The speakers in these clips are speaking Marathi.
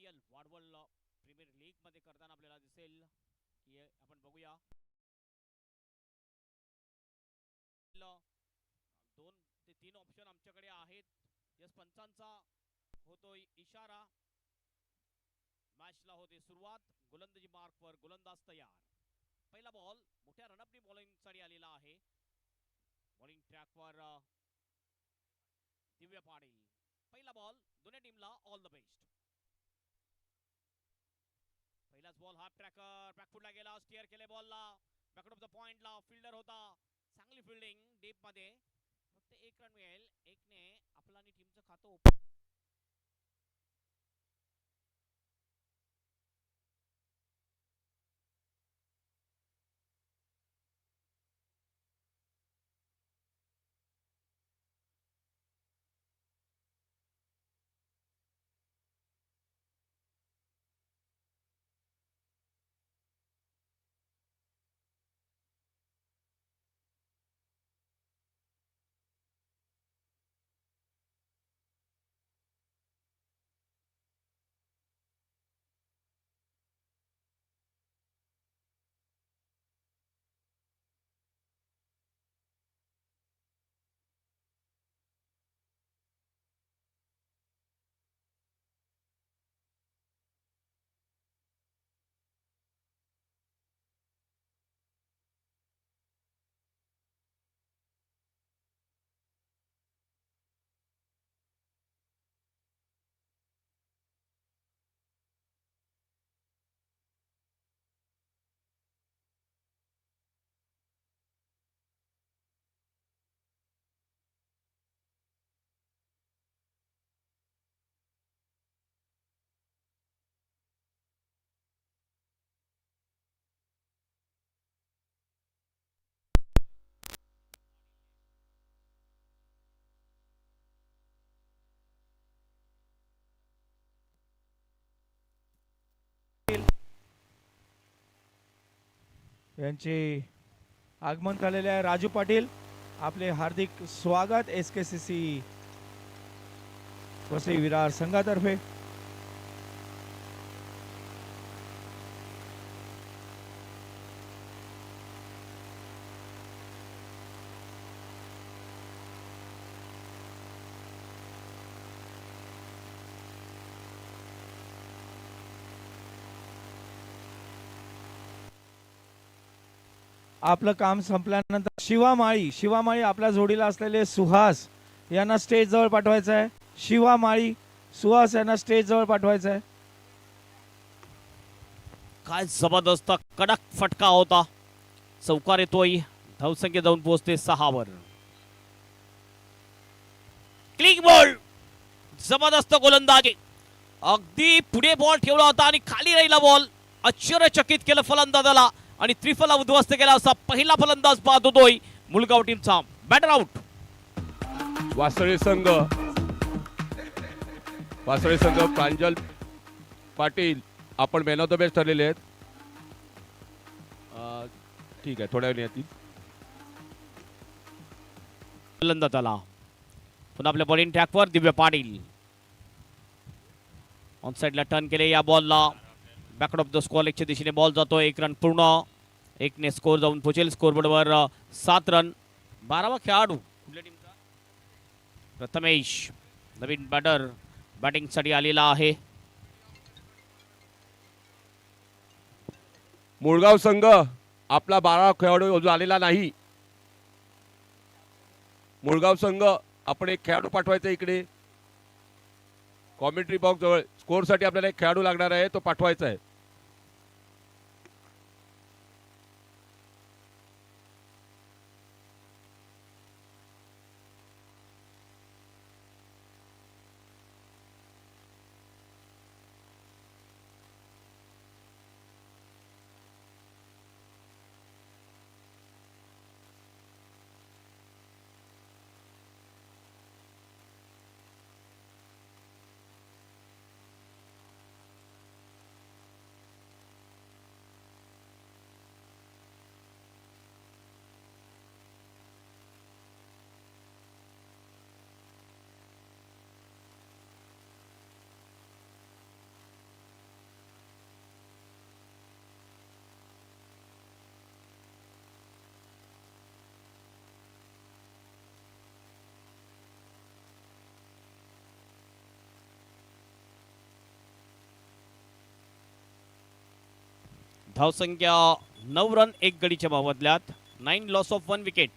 IPL वाडवल प्रीमियर लीग मध्ये करताना आपल्याला दिसेल की आपण बघूया 2 ते 3 ऑप्शन आमच्याकडे आहेत. यस पंचांचा होतोय इशारा. मॅचला होते सुरुवात. गोलंदाजी मार्कवर गोलंदाज तयार. पहिला बॉल मोठ्या रनअपनी बॉलिंग साठी आलेला आहे. बॉलिंग ट्रॅकवर दिव्य पाटील. पहिला बॉल दोन्ही टीमला ऑल द बेस्ट. पहिलाच बॉल हाफ ट्रॅकर बॅकफुटला गेला. स्टिअर केले बॉलला बॅकआउट ऑफ द पॉइंटला. फिल्डर होता. चांगली फिल्डिंग डीप मध्ये. फक्त 1 रन मिळेल. एकने आपला आणि टीमचं खातं ओपन. यांचे आगमन झालेले आहे. राजू पाटील आपले हार्दिक स्वागत SKCC वसई विरार संघातर्फे. आपलं काम संपल्यानंतर शिवामाळी आपल्या जोडीला असलेले सुहास यांना स्टेज जवळ पाठवायचं आहे. शिवामाळी सुहास यांना स्टेज जवळ पाठवायचं आहे. काय जबरदस्त कडक फटका होता. चौकार येतोय. धावसंख्या जाऊन पोहोचते 6 वर. Click ball. जबरदस्त गोलंदाजी. अगदी पुढे बॉल ठेवला होता आणि खाली राहिला बॉल. आश्चर्यचकित केलं फलंदाजाला आणि त्रिफला उद्ध्वस्त केला. असा पहिला फलंदाज पाहत होतोय मुलगाव टीमचा. Batter out. वासळे संघ प्रांजल पाटील आपण मॅन ऑफ द मॅच ठरलेले आहेत. ठीक आहे थोड्या वेळ येतील. फलंदाजाला पुन्हा आपल्या बॉलिंग ट्रॅकवर दिव्य पाटील. ऑन साइडला टर्न केले या बॉलला. बॅकआउट ऑफ द स्कोअर लेगच्या दिशेने बॉल जातो. 1 रन पूर्ण. 1 ने स्कोर जाऊन पोहोचेल. स्कोरबोर्डवर 7 रन. 12वा खेळाडू कुठल्या टीमचा? प्रथमेश नवीन बॅटर बॅटिंगसाठी आलेला आहे. मुळगाव संघ आपला 12 खेळाडू अजून आलेला नाही. मुळगाव संघ आपण एक खेळाडू पाठवायचा इकडे. कॉमेंट्री बॉक्स जवळ स्कोरसाठी आपल्याला एक खेळाडू लागणार आहे, तो पाठवायचा आहे. धावसंख्या 9 रन 1 गडीच्या मोबदल्यात. 9 लॉस ऑफ 1 विकेट.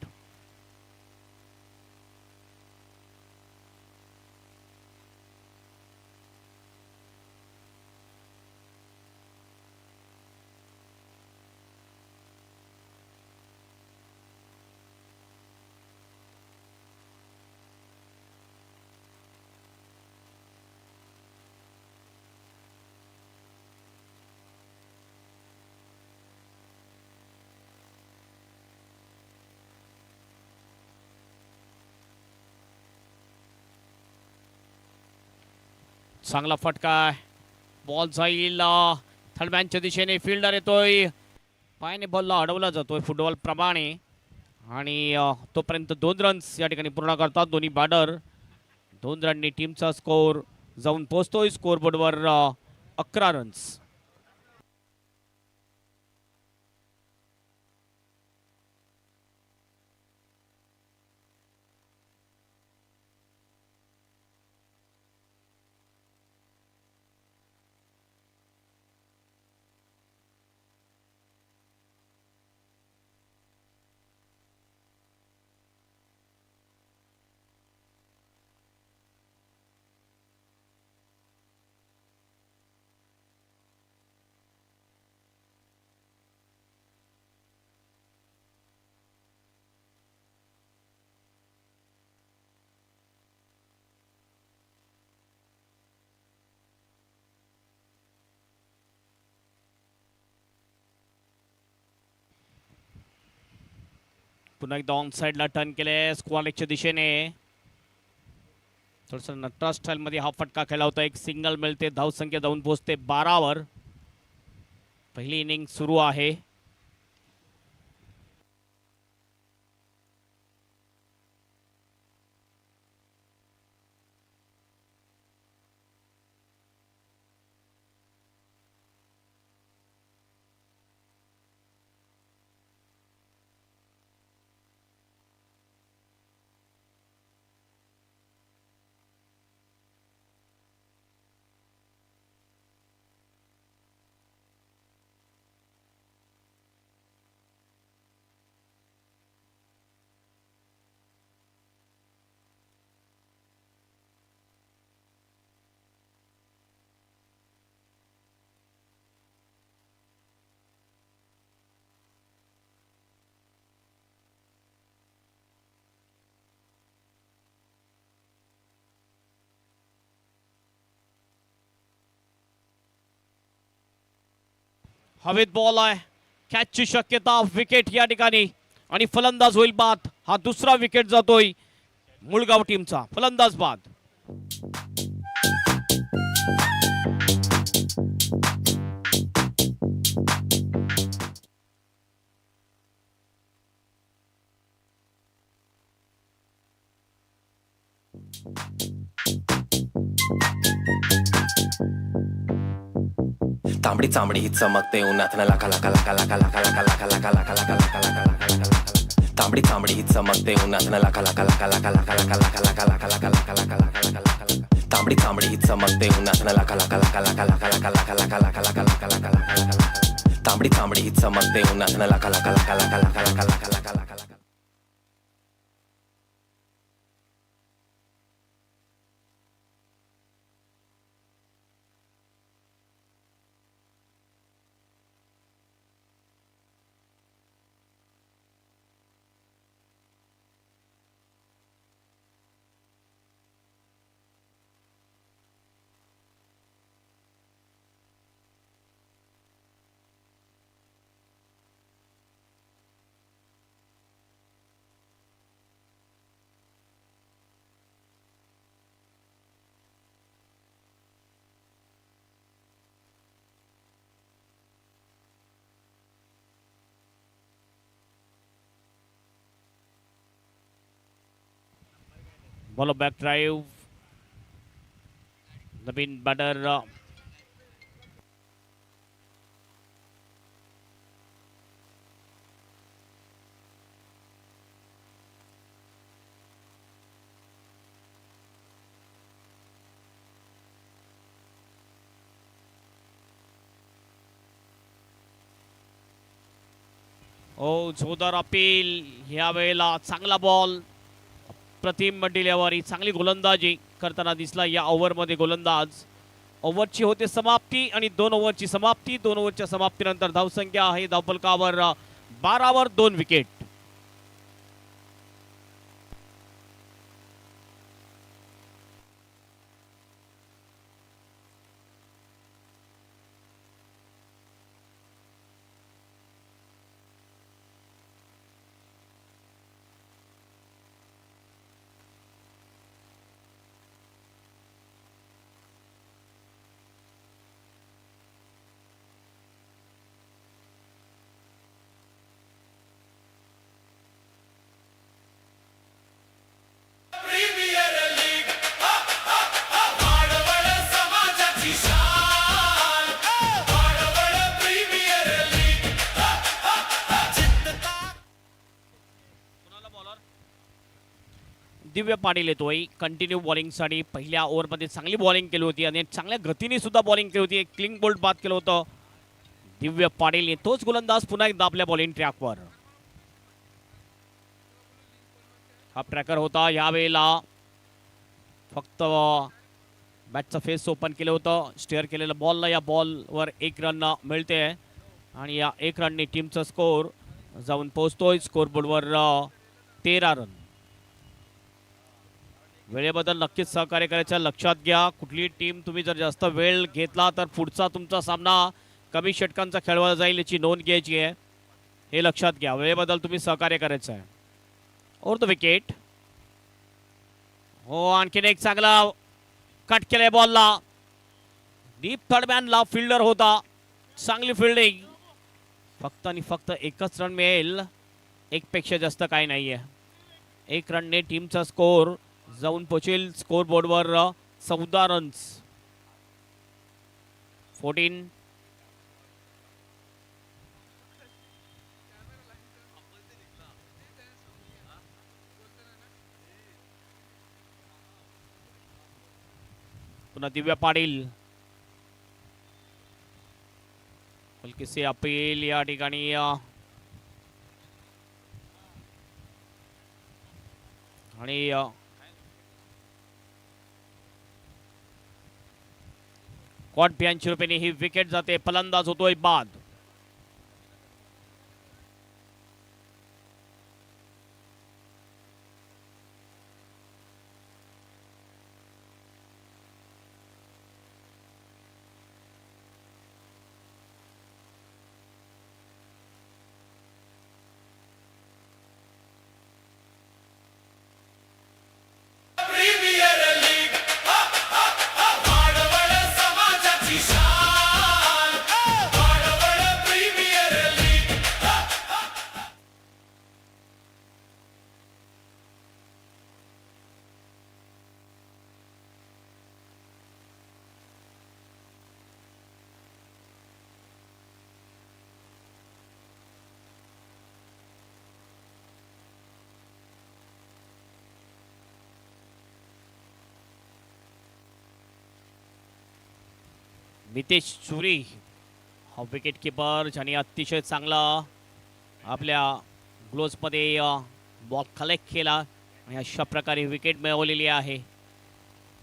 चांगला फटका. बॉल जाईल थर्डमॅनच्या दिशेने. फिल्डर येतोय. पायाने बॉलला अडवला जातोय फुटबॉल प्रमाणे. आणि तोपर्यंत 2 रन्स या ठिकाणी पूर्ण करतात दोन्ही बॅटर. 2 रननी टीमचा स्कोर जाऊन पोहोचतोय स्कोरबोर्डवर 11 रन्स. पुन्हा एकदा ऑन साइडला टर्न केले स्क्वॉलेजच्या दिशेने. थोडस नटराज स्टाईल मध्ये हा फटका खेळला होता. एक सिंगल मिळते. धावसंख्या जाऊन पोहोचते 12 वर. पहिली इनिंग सुरू आहे. हवेत बॉल आहे. कॅचची शक्यता. विकेट या ठिकाणी आणि फलंदाज होईल बाद. हा दुसरा विकेट जातोय मुळगाव टीमचा. फलंदाज बाद. तांबडी चांबडी ही चमकते उन्हात न लाका लाका लाका लाका लाका लाका लाका लाका लाका लाका लाका लाका लाका लाका. तांबडी चांबडी ही चमकते उन्हात न लाका लाका लाका लाका लाका लाका लाका लाका लाका लाका लाका लाका लाका लाका लाका. तांबडी चांबडी ही चमकते उन्हात न लाका लाका लाका लाका लाका लाका लाका लाका लाका लाका लाका लाका लाका लाका. तांबडी चांबडी ही चमकते उन्हात न लाका लाका लाका लाका लाका लाका लाका लाका लाका लाका. Ball back drive. नवीन बॅटर हो जोरदार अपील या वेळेला चांगला बॉल प्रतिम डिलेवरी चांगली गोलंदाजी करताना दिसला या ओव्हरमध्ये गोलंदाज. ओव्हरची होते समाप्ती आणि 2 ओव्हरची समाप्ती. 2 ओव्हरच्या समाप्तीनंतर धावसंख्या आहे धावफलकावर 12वर 2 विकेट. दिव्य पाटील येतोय कंटिन्यू बॉलिंगसाठी. पहिल्या ओव्हरमध्ये चांगली बॉलिंग केली होती आणि चांगल्या गतीने सुद्धा बॉलिंग केली होती. एक क्लीन बोल्ट बाद केलं होतं दिव्य पाटील. तोच गोलंदाज पुन्हा एकदा आपल्या बॉलिंग ट्रॅकवर. हा ट्रॅकर होता यावेळेला फक्त बॅटचं फेस ओपन केलं होतं. स्टेअर केलेलं बॉलला या बॉलवर 1 रन मिळते आणि या 1 रनने टीमचा स्कोर जाऊन पोहोचतोय स्कोर बोर्डवर 13 रन. वेळेबद्दल नक्कीच सहकार्य करायचं लक्षात घ्या. कुठली टीम तुम्ही जर जास्त वेळ घेतला तर पुढचा तुमचा सामना कमी षटकांचा खेळवला जाईल याची नोंद घ्यायची आहे. हे लक्षात घ्या. वेळेबद्दल तुम्ही सहकार्य करायचं आहे. Over the wicket. हो आणखीन एक चांगला कट केलाय बॉलला. डीप थर्डमॅनला फिल्डर होता. चांगली फिल्डिंग. फक्त आणि फक्त 1च रन मिळेल. 1 पेक्षा जास्त काही नाहीये. 1 रनने टीमचा स्कोर जाऊन पोहोचेल स्कोर बोर्डवर 14 रन्स. 14. पुन्हा दिव्या पाटील. हलकीसे अपील या ठिकाणी आणि कॉट 82 रुपयांनी ही विकेट जाते. फलंदाज होतोय बाद. नितेश चुरी हा विकेट किपर ज्याने अतिशय चांगला आपल्या ग्लोव्समध्ये बॉल कलेक्ट केला आणि अशा प्रकारे विकेट मिळवलेली आहे.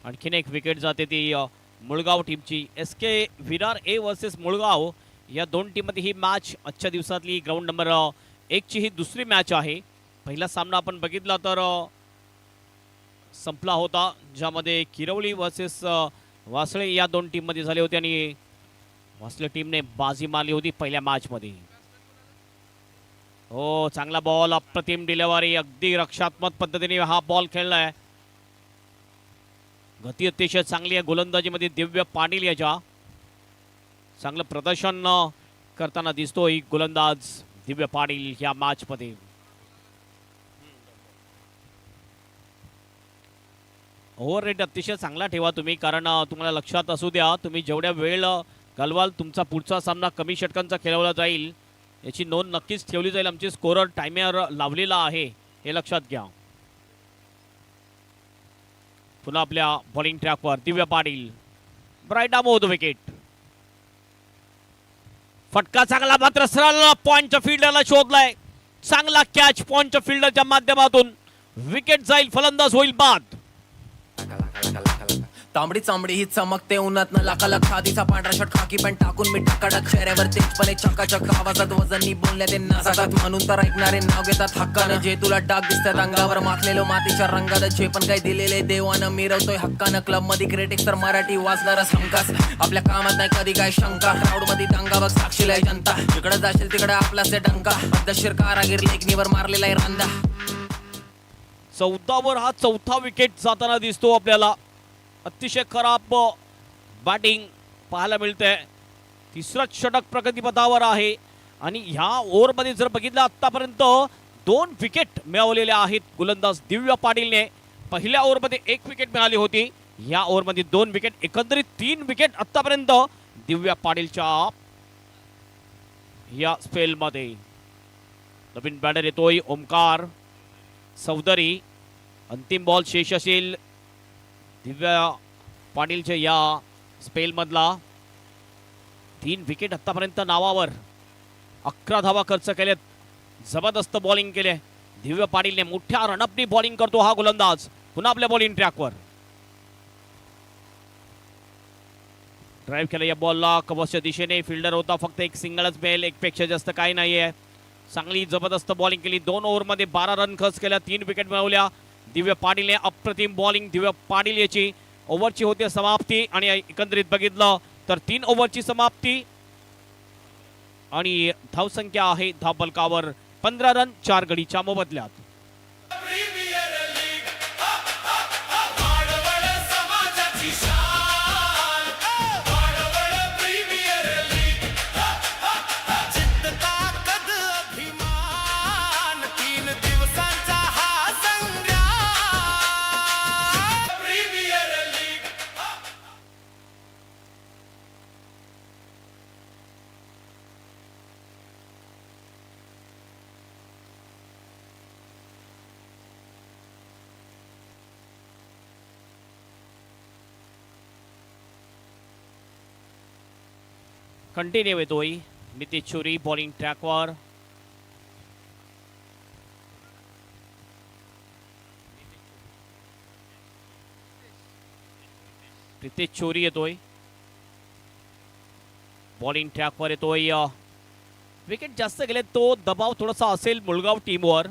आणखीन एक विकेट जाते ती मुळगाव टीमची. SK विरार A वर्सेस मुळगाव या 2 टीममध्ये ही मॅच आजच्या दिवसातली ग्राउंड नंबर 1 ची ही दुसरी मॅच आहे. पहिला सामना आपण बघितला तर संपला होता ज्यामध्ये किरवली वर्सेस वासळे या 2 टीममध्ये झाले होते आणि वासळे टीमने बाजी मारली होती पहिल्या मॅचमध्ये. हो चांगला बॉल अप्रतिम डिलिव्हरी. अगदी रक्षात्मक पद्धतीने हा बॉल खेळलाय. गती अतिशय चांगली आहे गोलंदाजीमध्ये दिव्य पाटील याच्या. चांगलं प्रदर्शन करताना दिसतोय गोलंदाज दिव्य पाटील या मॅचमध्ये. ओव्हर रेट अतिशय चांगला ठेवा तुम्ही, कारण तुम्हाला लक्षात असू द्या तुम्ही जेवढ्या वेळ घालवाल तुमचा पुढचा सामना कमी षटकांचा खेळवला जाईल याची नोंद नक्कीच ठेवली जाईल. आमचे स्कोरर टाइमर लावलेला आहे हे लक्षात घ्या. पुन्हा आपल्या बॉलिंग ट्रॅकवर दिव्य पाटील. ब्राईट आर्म होतो विकेट. फटका चांगला मात्र सरळ पॉइंटच्या फील्डरला शोधलाय. चांगला कॅच पॉइंट फिल्डरच्या माध्यमातून विकेट जाईल, फलंदाज होईल बाद. तांबडी चांबडी ही चमकते उन्हातनं लाखा लाख खादीचा पांढरा शर्ट खाकी पण टाकून मी टाकाडाक चेहऱ्यावर तेजपणे चकाचक आवाजात वजननी बोलण्यात नासाकात म्हणून तर ऐकणारे नाव घेतात हक्कानं. जे तुला डाग दिसतात अंगावर माखलेलो मातीच्या रंगात जे पण काही दिलेले देवानं मिरवतोय हक्कानं. क्लब मध्ये क्रिटिक्स तर मराठी वाचणारच हमखास आपल्या कामात नाही कधी काय शंका. क्राऊड मध्ये दंगावर साक्षीला जनता जिकडे जाशील तिकडे आपला से डंका. पद्धतशीर कारागीर लेखणीवर मारलेला आहे रांदा. 14 वर हा चौथा विकेट जाताना दिसतो आपल्याला. अतिशय खराब बॅटिंग पाहायला मिळते. तिसरं षटक प्रगतीपथावर आहे आणि ह्या ओव्हरमध्ये जर बघितलं आतापर्यंत 2 विकेट मिळवलेल्या आहेत गोलंदाज दिव्या पाटीलने. पहिल्या ओव्हरमध्ये 1 विकेट मिळाली होती, या ओव्हरमध्ये 2 विकेट, एकंदरीत 3 विकेट आतापर्यंत दिव्या पाटीलच्या या स्पेलमध्ये. नवीन बॅटर येतोय ओमकार चौधरी. अंतिम बॉल शेष असेल दिव्या पाटीलच्या या स्पेल मधला. 3 विकेट आतापर्यंत नावावर. 11 धावा खर्च केलेत. जबरदस्त बॉलिंग केले दिव्या पाटीलने. मोठ्या रनअपनी बॉलिंग करतो हा गोलंदाज. पुन्हा आपल्या बॉलिंग ट्रॅकवर. ड्राईव्ह केलं या बॉलला कव्हरच्या दिशेने. फिल्डर होता फक्त एक सिंगलच बेल, एक पेक्षा जास्त काही नाहीये. चांगली जबरदस्त बॉलिंग केली. 2 ओव्हरमध्ये 12 रन खर्च केल्या, 3 विकेट मिळवल्या दिव्या पाटीलने. अप्रतिम बॉलिंग दिव्या पाटील याची. ओव्हरची होते समाप्ती आणि एकंदरीत बघितलं तर 3 ओव्हरची समाप्ती आणि धावसंख्या आहे धावफलकावर 15 रन 4 गडीच्या मोबदल्यात. कंटिन्यू येतोय नितीश चोरी बॉलिंग ट्रॅकवर. नितीश चोरी येतोय बॉलिंग ट्रॅकवर येतोय. विकेट जास्त गेले तो दबाव थोडासा असेल मुळगाव टीमवर.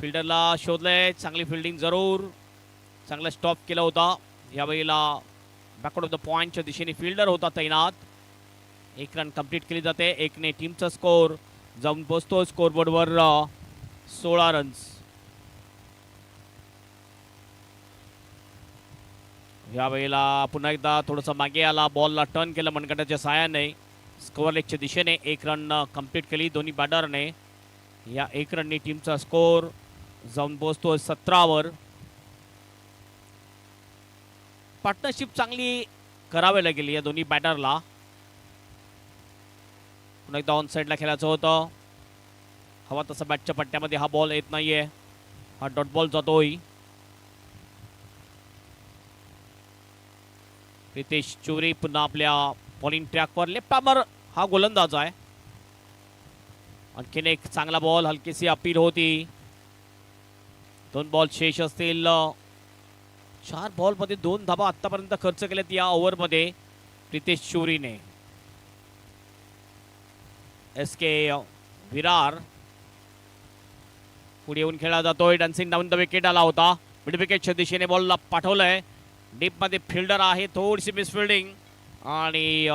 फिल्डरला शोधलंय, चांगली फिल्डिंग जरूर, चांगला स्टॉप केला होता. यावेळेला बॅकवर्ड ऑफ द पॉइंटच्या दिशेने फिल्डर होता तैनात. 1 रन कंप्लीट केली जाते. 1 ने टीमचा स्कोर जाऊन पोहोचतो स्कोरबोर्डवर 16 रन्स. यावेळेला पुन्हा एकदा थोडंसं मागे आला, बॉलला टर्न केलं मनगटाच्या साहाय्याने. स्कोअर लेगच्या दिशेने 1 रन कंप्लीट केली दोन्ही बॅटरने. या 1 रनने टीमचा स्कोर जाऊन पोहोचतो 17 वर. पार्टनरशिप चांगली करावी लागेल या दोन्ही बॅटरला. पुन्हा एकदा ऑन साईडला खेळायचं होतं. हवा तसा बॅटच्या पट्ट्यामध्ये हा बॉल येत नाहीये. हा डॉट बॉल जातोय. रितेश चोरी पुन्हा आपल्या बॉलिंग ट्रॅकवर. लेफ्ट आर्मर हा गोलंदाज आहे. आणखीन एक चांगला बॉल, हलकीशी अपील होती. 2 बॉल शेष असतील. 4 बॉलमध्ये 2 धाबा आतापर्यंत खर्च केल्यात या ओव्हरमध्ये रितेश चोरीने. SK विरार पुढे येऊन खेळला जातोय. डान्सिंग डाऊन द विकेट आला होता. मिड विकेटच्या दिशेने बॉलला पाठवलंय. डीपमध्ये फिल्डर आहे, थोडीशी मिसफिल्डिंग आणि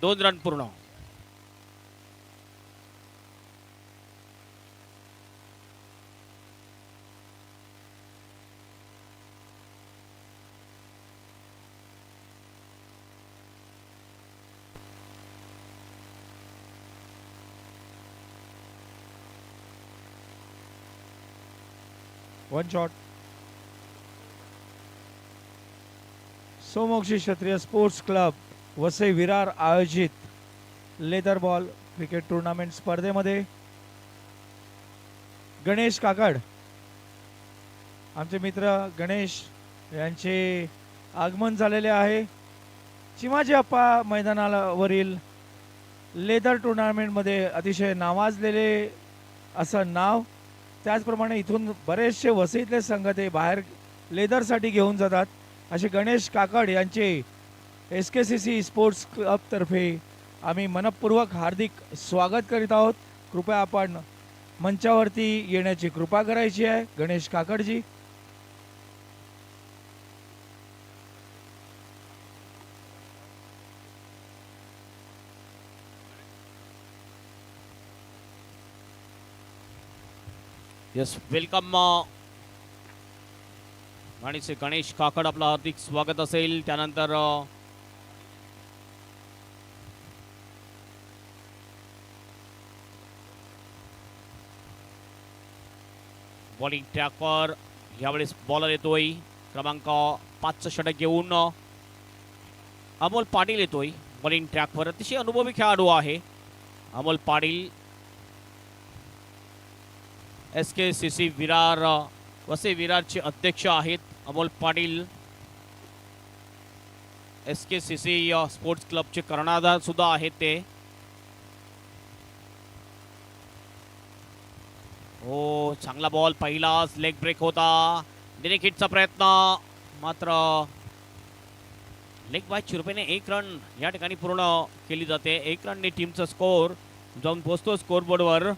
2 रन पूर्ण. One shot. सोमोक्षी क्षत्रिय स्पोर्ट्स क्लब वसई विरार आयोजित लेदर बॉल क्रिकेट टूर्नामेंट स्पर्धेमध्ये गणेश काकड, आमचे मित्र गणेश यांचे आगमन झालेले आहे. चिमाजी अप्पा मैदानावरील लेदर टुर्नामेंटमध्ये अतिशय नावाजलेले असं नाव. त्याचप्रमाणे इथून बरेचसे वसईतले संघ ते बाहेर लेदरसाठी घेऊन जातात. असे गणेश काकड यांचे SKCC स्पोर्ट्स क्लबतर्फे आम्ही मनपूर्वक हार्दिक स्वागत करीत आहोत. कृपया आपण मंचावरती येण्याची कृपा करायची आहे. गणेश काकडजी. Yes welcome. आणि श्री गणेश काकड आपलं हार्दिक स्वागत असेल. त्यानंतर बॉलिंग ट्रॅकवर यावेळेस बॉलर येतोय क्रमांक 5 षटक घेऊन अमोल पाटील येतोय बॉलिंग ट्रॅकवर. अतिशय अनुभवी खेळाडू आहे अमोल पाटील. SKCC विरार वसई विरारचे अध्यक्ष आहेत अमोल पाटील. SKCC स्पोर्ट्स क्लबचे कर्णधार सुद्धा आहेत ते. हो चांगला बॉल पहिलाच लेग ब्रेक होता. डिरेक्ट हिटचा प्रयत्न मात्र लेग बाय चिरपेने 1 रन या ठिकाणी पूर्ण केली जाते. 1 रनने टीमचा स्कोर जाऊन पोहोचतो स्कोरबोर्डवर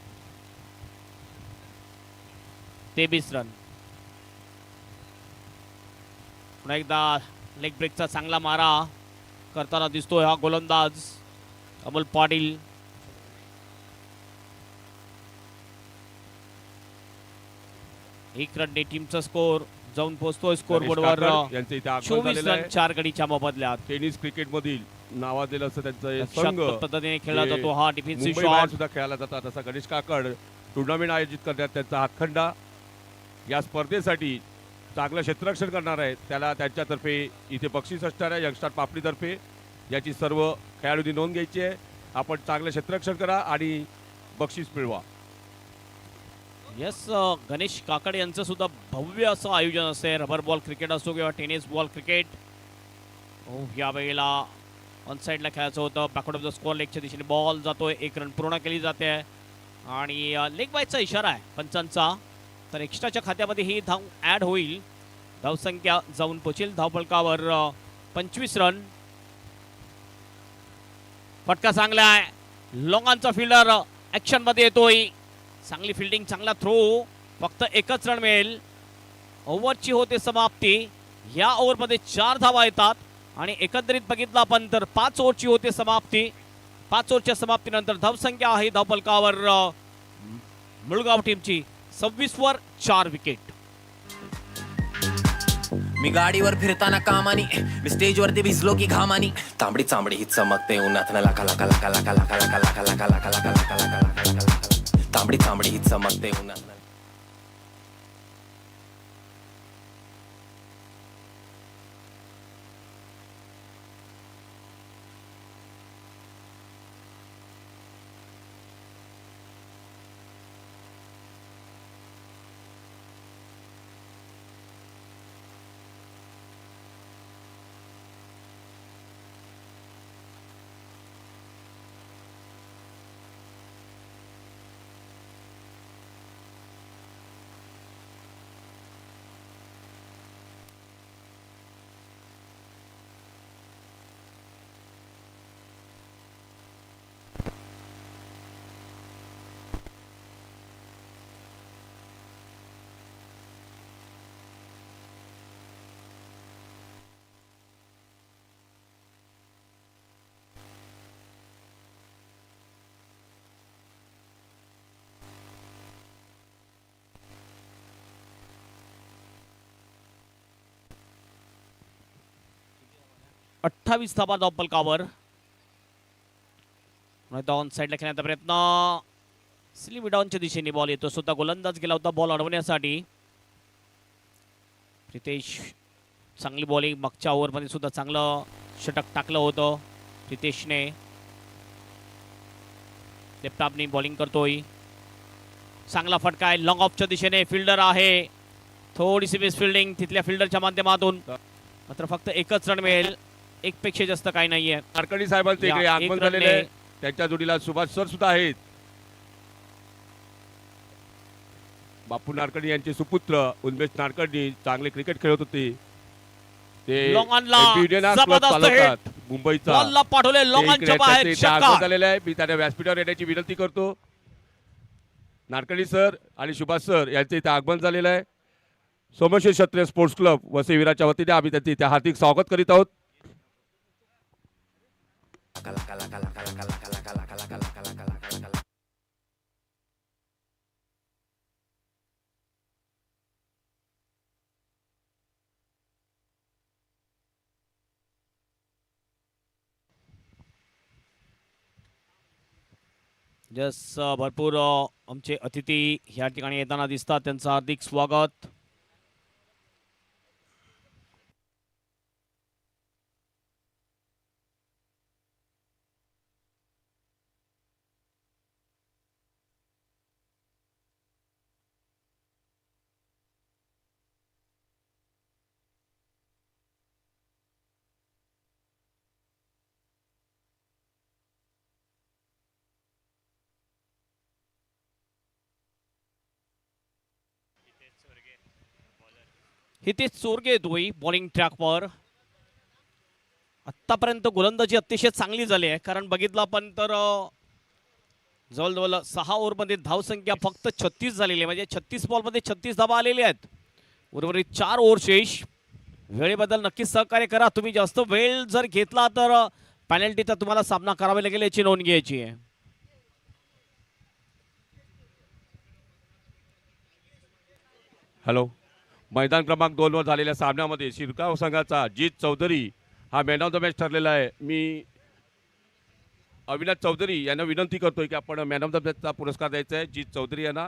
23 रन. पुन्हा एकदा लेग ब्रेकचा चांगला मारा करताना दिसतोय हा गोलंदाज अमोल पाटील. एक रनने टीमचा स्कोर जाऊन पोहोचतोय स्कोरबोर्डवर यांचे इथे आगमन 24 झालेलं रन आहे. 4 गडीच्या मोबदल्यात. टेनिस क्रिकेट मधील नावाजलेलं असं त्यांचं हे संघ रक्षात्मक पद्धतीने खेळला जे जातो हा डिफेन्सिव्ह मुंबई बाहेर शॉट. सुद्धा खेळायला जातात. असा गणेश काकड टुर्नामेंट आयोजित करण्यात त्यांचा हातखंडा. या स्पर्धेसाठी चांगलं क्षेत्ररक्षण करणार आहे त्याला त्यांच्यातर्फे इथे बक्षीस असणार आहे यंगस्टार पापडीतर्फे. याची सर्व खेळाडूंनी नोंद घ्यायची आहे. आपण चांगलं क्षेत्ररक्षण करा आणि बक्षीस मिळवा. यस गणेश काकड यांचं सुद्धा भव्य असं आयोजन असते. रबर बॉल क्रिकेट असो किंवा टेनिस बॉल क्रिकेट. या वेळेला ऑन साईडला खेळायचं होतं. बॅकवर्ड ऑफ द स्कोअर लेगच्या दिशेने बॉल जातोय. 1 रन पूर्ण केली जाते आणि लेग बायचा इशारा आहे पंचांचा. तर एक्स्ट्राच्या खात्यामध्ये ही धाव ॲड होईल. धावसंख्या जाऊन पोचेल धावफलकावर 25 रन. फटका चांगला आहे. लॉंगांचा फिल्डर ॲक्शनमध्ये येतोय. चांगली फिल्डिंग चांगला थ्रो. फक्त 1च रन मिळेल. ओव्हरची होते समाप्ती. या ओव्हरमध्ये 4 धावा येतात आणि एकंदरीत बघितलं आपण तर 5 ओव्हरची होते समाप्ती. 5 ओव्हरच्या समाप्तीनंतर धावसंख्या आहे धावफलकावर मुळगाव टीमची 26 वर 4 विकेट. मी गाडीवर फिरताना कामानी मी स्टेजवरती भिजलो की घामानी तांबडी चांबडी ही चमकते उन्हातनं लाका लाका लाका लाका लाका लाका लाका लाका लाका लाका लाका लाका लाका तांबडी चांबडी ही चमकते उन्हातनं. अठ्ठावीस धावा धावफलकावर. ऑन साईडला खेळण्याचा प्रयत्न. स्लिम डाऊनच्या दिशेने बॉल येतो. स्वतः गोलंदाज गेला होता बॉल अडवण्यासाठी. प्रितेश चांगली बॉलिंग. मागच्या ओव्हरमध्ये सुद्धा चांगलं षटक टाकलं होतं प्रितेशने. लेफ्ट बॉलिंग करतोय. चांगला फटका आहे लॉंग ऑफच्या दिशेने. फिल्डर आहे. थोडीशी मिस फिल्डिंग तिथल्या फिल्डरच्या माध्यमातून. मात्र फक्त 1च रन मिळेल. 1 पेक्षा जास्त काही नाहीये. कारकडी साहेबांचे इकडे आगमन झालेले आहे. त्यांच्या जोडीला सुभाष सर सुद्धा आहेत. बापू नाडकर्णी यांचे सुपुत्र उन्मेष नाडकर्णी चांगले क्रिकेट खेळत होते. ते लॉंगॉनला MB Indian क्लब जबरदस्त चालवतात मुंबईचा. बॉलला पाठवले ते लॉंगॉनच्या इकडे बाहेर त्यांचे इथे षटकार. आगमन झालेलं आहे. मी त्यांना व्यासपीठावर येण्याची विनंती करतो. नाडकर्णी सर आणि सुभाष सर यांचे इथे आगमन झालेलं आहे. सोमेश्वर क्षत्रिय स्पोर्ट्स क्लब वसई विराच्या वतीने आम्ही त्यांचे इथे हार्दिक स्वागत करीत आहोत. भरपूर आमचे अतिथी या ठिकाणी येताना दिसतात. त्यांचं हार्दिक स्वागत. हितेश चोरगे दोई बॉलिंग ट्रॅकवर. आतापर्यंत गोलंदाजी अतिशय चांगली झाली आहे. कारण बघितलं आपण तर जवळजवळ 6 ओव्हरमध्ये धावसंख्या फक्त 36 झालेली आहे. म्हणजे 36 बॉलमध्ये 36 धावा आलेल्या आहेत. उर्वरित 4 ओव्हर शेष. वेळेबद्दल नक्कीच सहकार्य करा. तुम्ही जास्त वेळ जर घेतला तर पेनल्टीचा तुम्हाला सामना करावा लागेल याची नोंद घ्यायची आहे. हॅलो. मैदान क्रमांक 2 वर झालेल्या सामन्यामध्ये शिरगाव संघाचा जीत चौधरी हा मॅन ऑफ द मॅच ठरलेला आहे. मी अविनाश चौधरी यांना विनंती करतोय की आपण मॅन ऑफ द मॅचचा पुरस्कार द्यायचा आहे. जीत चौधरी यांना.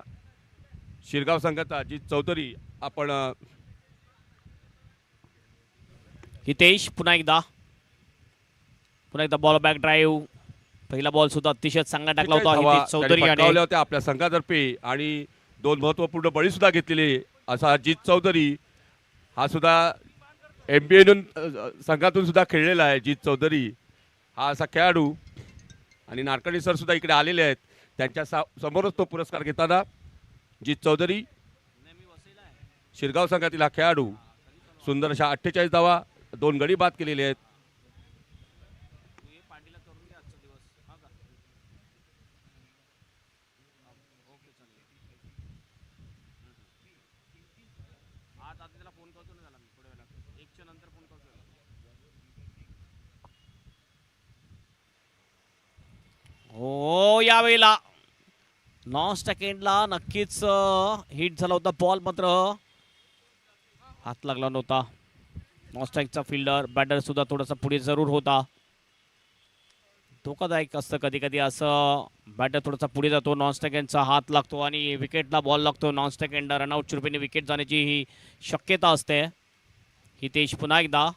शिरगाव संघाचा जीत चौधरी आपण. हितेश पुन्हा एकदा बॉल बॅक ड्राईव्ह. पहिला बॉल सुद्धा अतिशय चांगला टाकला होता हितेश चौधरी याने. होत्या आपल्या संघातर्फे आणि 2 महत्वपूर्ण बळी सुद्धा घेतलेले असा जीत चौधरी हा सुद्धा MB Indian संघातून सुद्धा खेळलेला आहे. जीत चौधरी हा असा खेळाडू. आणि नाडकर्णी सर सुद्धा इकडे आलेले आहेत. त्यांच्या समोरच तो पुरस्कार घेताना जीत चौधरी शिरगाव संघातील हा खेळाडू. सुंदर अशा 48 धावा 2 गडी बाद केलेले आहेत. हो यावेळेला 9 सेकंडला नक्कीच हिट झाला होता बॉल. मात्र हात लागला नव्हता. नॉस्टॅकचा फिल्डर बॅटर सुद्धा थोडासा पुढे जरूर होता. धोकादायक असतं कधी कधी असं. बॅटर थोडासा पुढे जातो. नॉनस्टॅकेंडचा हात लागतो आणि विकेटला बॉल लागतो. नॉनस्टॅकेंड रनआउट रूपाने विकेट जाण्याची ही शक्यता असते. हितेश पुन्हा एकदा.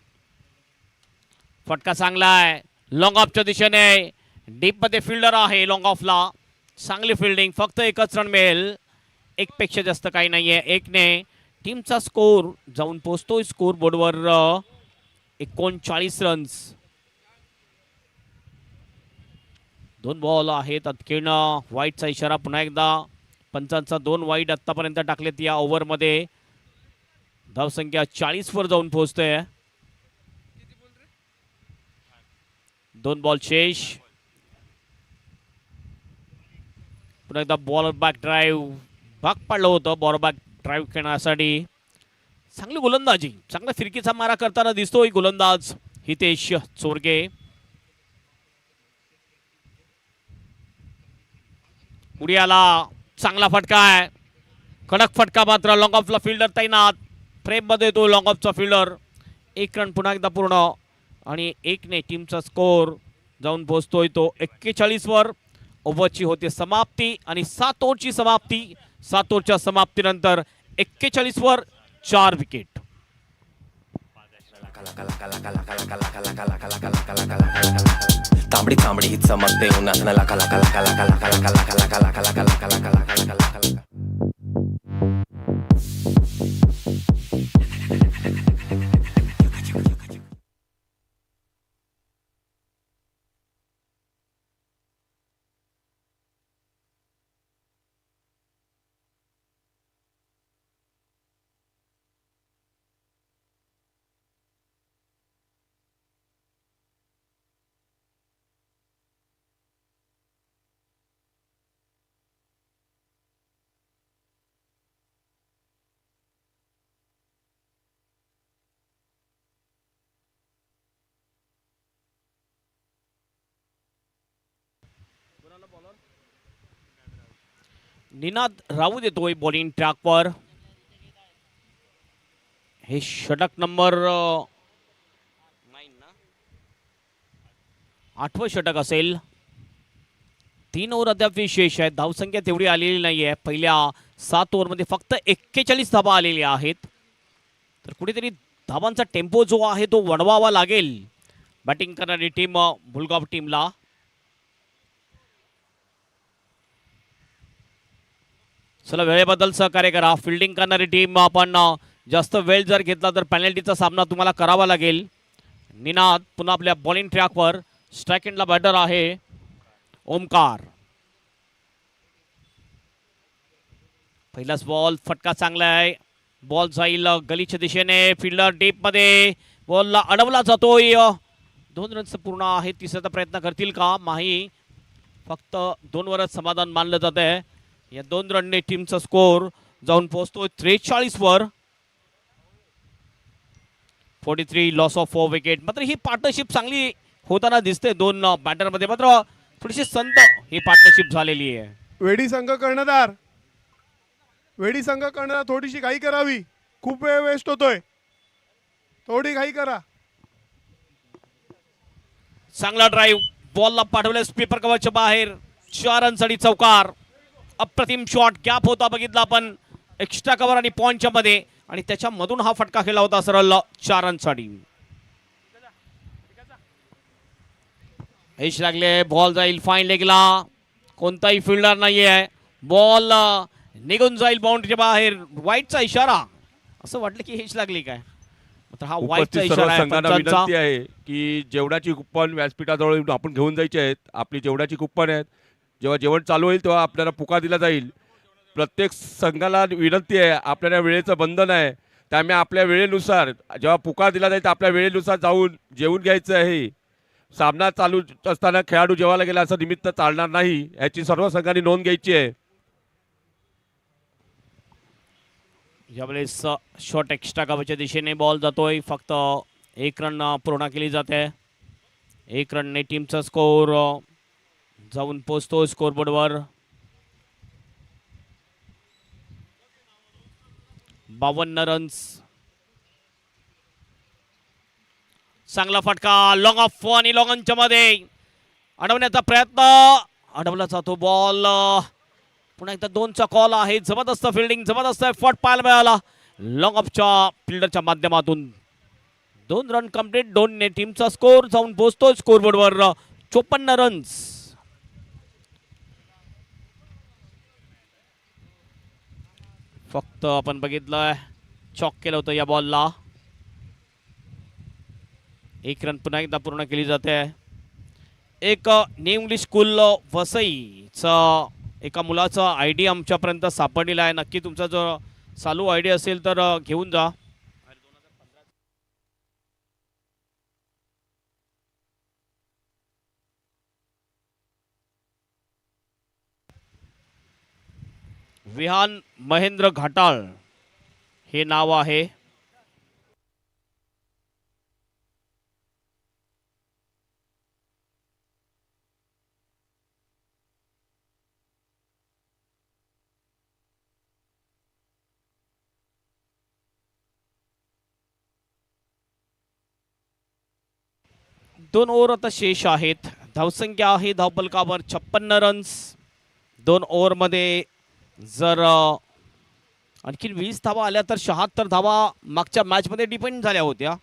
फटका चांगला आहे लॉंग ऑफच्या दिशेने. डीपमध्ये फिल्डर आहे लॉंग ऑफला. चांगली फिल्डिंग. फक्त एकच रन मिळेल. एकपेक्षा जास्त काही नाही आहे. 1 ने टीमचा स्कोर जाऊन पोहोचतोय स्कोर बोर्डवर 39 रन्स. 2 बॉल आहेत. अटकेनं वाईटचा इशारा पुन्हा एकदा. पंचांचा 2 वाईट आतापर्यंत टाकलेत या ओव्हरमध्ये. धावसंख्या 40 वर जाऊन पोहोचते. 2 बॉल शेष. पुन्हा एकदा बॉल बॅक ड्राईव्ह. भाग पाडलं होतं बॉल बॅक ड्राईव्ह खेळण्यासाठी. चांगली गोलंदाजी. चांगला फिरकीचा मारा करताना दिसतोय गोलंदाज हितेश चोरगे. उडियाला चांगला फटका आहे. कडक फटका. मात्र लॉंग ऑफला फिल्डर तैनात. फ्रेममध्ये तो लॉंग ऑफचा फिल्डर. 1 रन पुन्हा एकदा पूर्ण. आणि 1 ने टीमचा स्कोर जाऊन पोहोचतोय तो 41 वर. ओव्हरची होते समाप्ती आणि 7 ओव्हरची समाप्ती. 7 ओव्हरच्या समाप्तीनंतर 41 वर 4 विकेट. तांबडी तांबडी ही चमकते उन्हात लका लका लका लका लका लका लका लका लका लका लका लका लका निनाद राहू देतोय बॉलिंग ट्रॅकवर. हे षटक नंबर 8वं षटक असेल. 3 ओव्हर अद्याप विशेष आहे. धावसंख्या तेवढी आलेली नाहीये. पहिल्या 7 ओव्हरमध्ये फक्त 41 धावा आलेल्या आहेत. तर कुठेतरी धावांचा टेम्पो जो आहे तो वाढवावा लागेल बॅटिंग करणारी टीम मुलगाव टीमला. चला वेळेबद्दल सहकार्य करा. फिल्डिंग करणारी टीम आपण जास्त वेळ जर घेतला तर पेनल्टीचा सामना तुम्हाला करावा लागेल. निनाद पुन्हा आपल्या बॉलिंग ट्रॅकवर. स्ट्राईक एंडला बॅटर आहे ओमकार. पहिलाच बॉल फटका चांगला आहे. बॉल जाईल गलीच्या दिशेने. फिल्डर डीप मध्ये. बॉलला अडवला जातोय. 2 रन्स पूर्ण आहे. तिसऱ्याचा प्रयत्न करतील का? माही फक्त 2 वरच समाधान मानलं जात आहे. या 2 रनने टीमचा स्कोर जाऊन पोहोचतोय 43 वर. 43 लॉस ऑफ 4 विकेट. मात्र ही पार्टनरशिप चांगली होताना दिसते 2 बॅटरमध्ये. मात्र थोडीशी संत ही पार्टनरशिप झालेली आहे. वेडी संघ कर्णधार थोडीशी घाई करावी. खूप वेळ वेस्ट होतोय. थोडी घाई करा. चांगला ड्राईव्ह. बॉलला पाठवलं स्पीपर कव्हरच्या बाहेर. 4 रनसाठी चौकार. अप्रतिम शॉट. गॅप होता बघितला आपण एक्स्ट्रा कव्हर आणि पॉइंटच्या मध्ये आणि त्याच्यामधून हा फटका खेळला होता सरळ 4 रनसाठी. यश लागले. बॉल जाईल फाईन लेगला. कोणताही फिल्डर नाहीये. बॉल निघून जाईल बाउंड्रीच्या बाहेर. वाईटचा इशारा. असं वाटलं की हेच लागली काय? मात्र हा वाईटचा उपस्थित सर्व इशारा आहे संघांना पंचांचा. विनंती आहे की जेवणाची कुपन व्यासपीठाजवळ येऊन आपण घेऊन जायचे आहेत. आपली जेवणाची कुपन आहेत. जेव्हा जेवण चालू होईल तेव्हा आपल्याला पुकार दिला जाईल. प्रत्येक संघाला विनंती आहे. आपल्याला वेळेचं बंधन आहे. त्यामुळे आपल्या वेळेनुसार जेव्हा पुकार दिला जाईल आपल्या वेळेनुसार जाऊन जेवून घ्यायचं आहे. सामना चालू असताना खेळाडू जेवायला गेला असं निमित्त चालणार नाही. याची सर्व संघांनी नोंद घ्यायची आहे. यावेळेस शॉट एक्स्ट्रा कव्हरच्या दिशेने बॉल जातोय. फक्त 1 रन पूर्ण केली जाते. 1 रनने टीमचा स्कोर जाऊन पोहोचतो स्कोरबोर्डवर 52 रन्स. चांगला फटका. लॉंग ऑफ आणि लॉंग ऑनच्या मध्ये अडवण्याचा प्रयत्न. अडवला जातो बॉल. पुन्हा एकदा 2चा कॉल आहे. जबरदस्त फिल्डिंग. जबरदस्त एफर्ट पाहायला मिळाला लॉंग ऑफच्या फिल्डरच्या माध्यमातून. 2 रन कंप्लीट. 2 ने टीमचा स्कोर जाऊन पोहोचतो स्कोरबोर्डवर 54 रन्स. फक्त आपण बघितलं चॉक केलं होतं या बॉलला. 1 रन पुन्हा एकदा पूर्ण केली जाते. एक न्यू इंग्लिश स्कूल वसईचं एका मुलाचा आयडी आमच्यापर्यंत सापडलेला आहे. नक्की तुमचा जर चालू आयडी असेल तर घेऊन जा. विहान महेंद्र घाटाळ हे नाव आहे. दोन ओव्हर आता शेष आहेत. धावसंख्या आहे धावपलकावर 56 रन्स. 2 ओव्हरमध्ये जर आणखी 20 धावा आल्या तर 76 धावा मागच्या मॅचमध्ये डिपेंड झाल्या होत्या.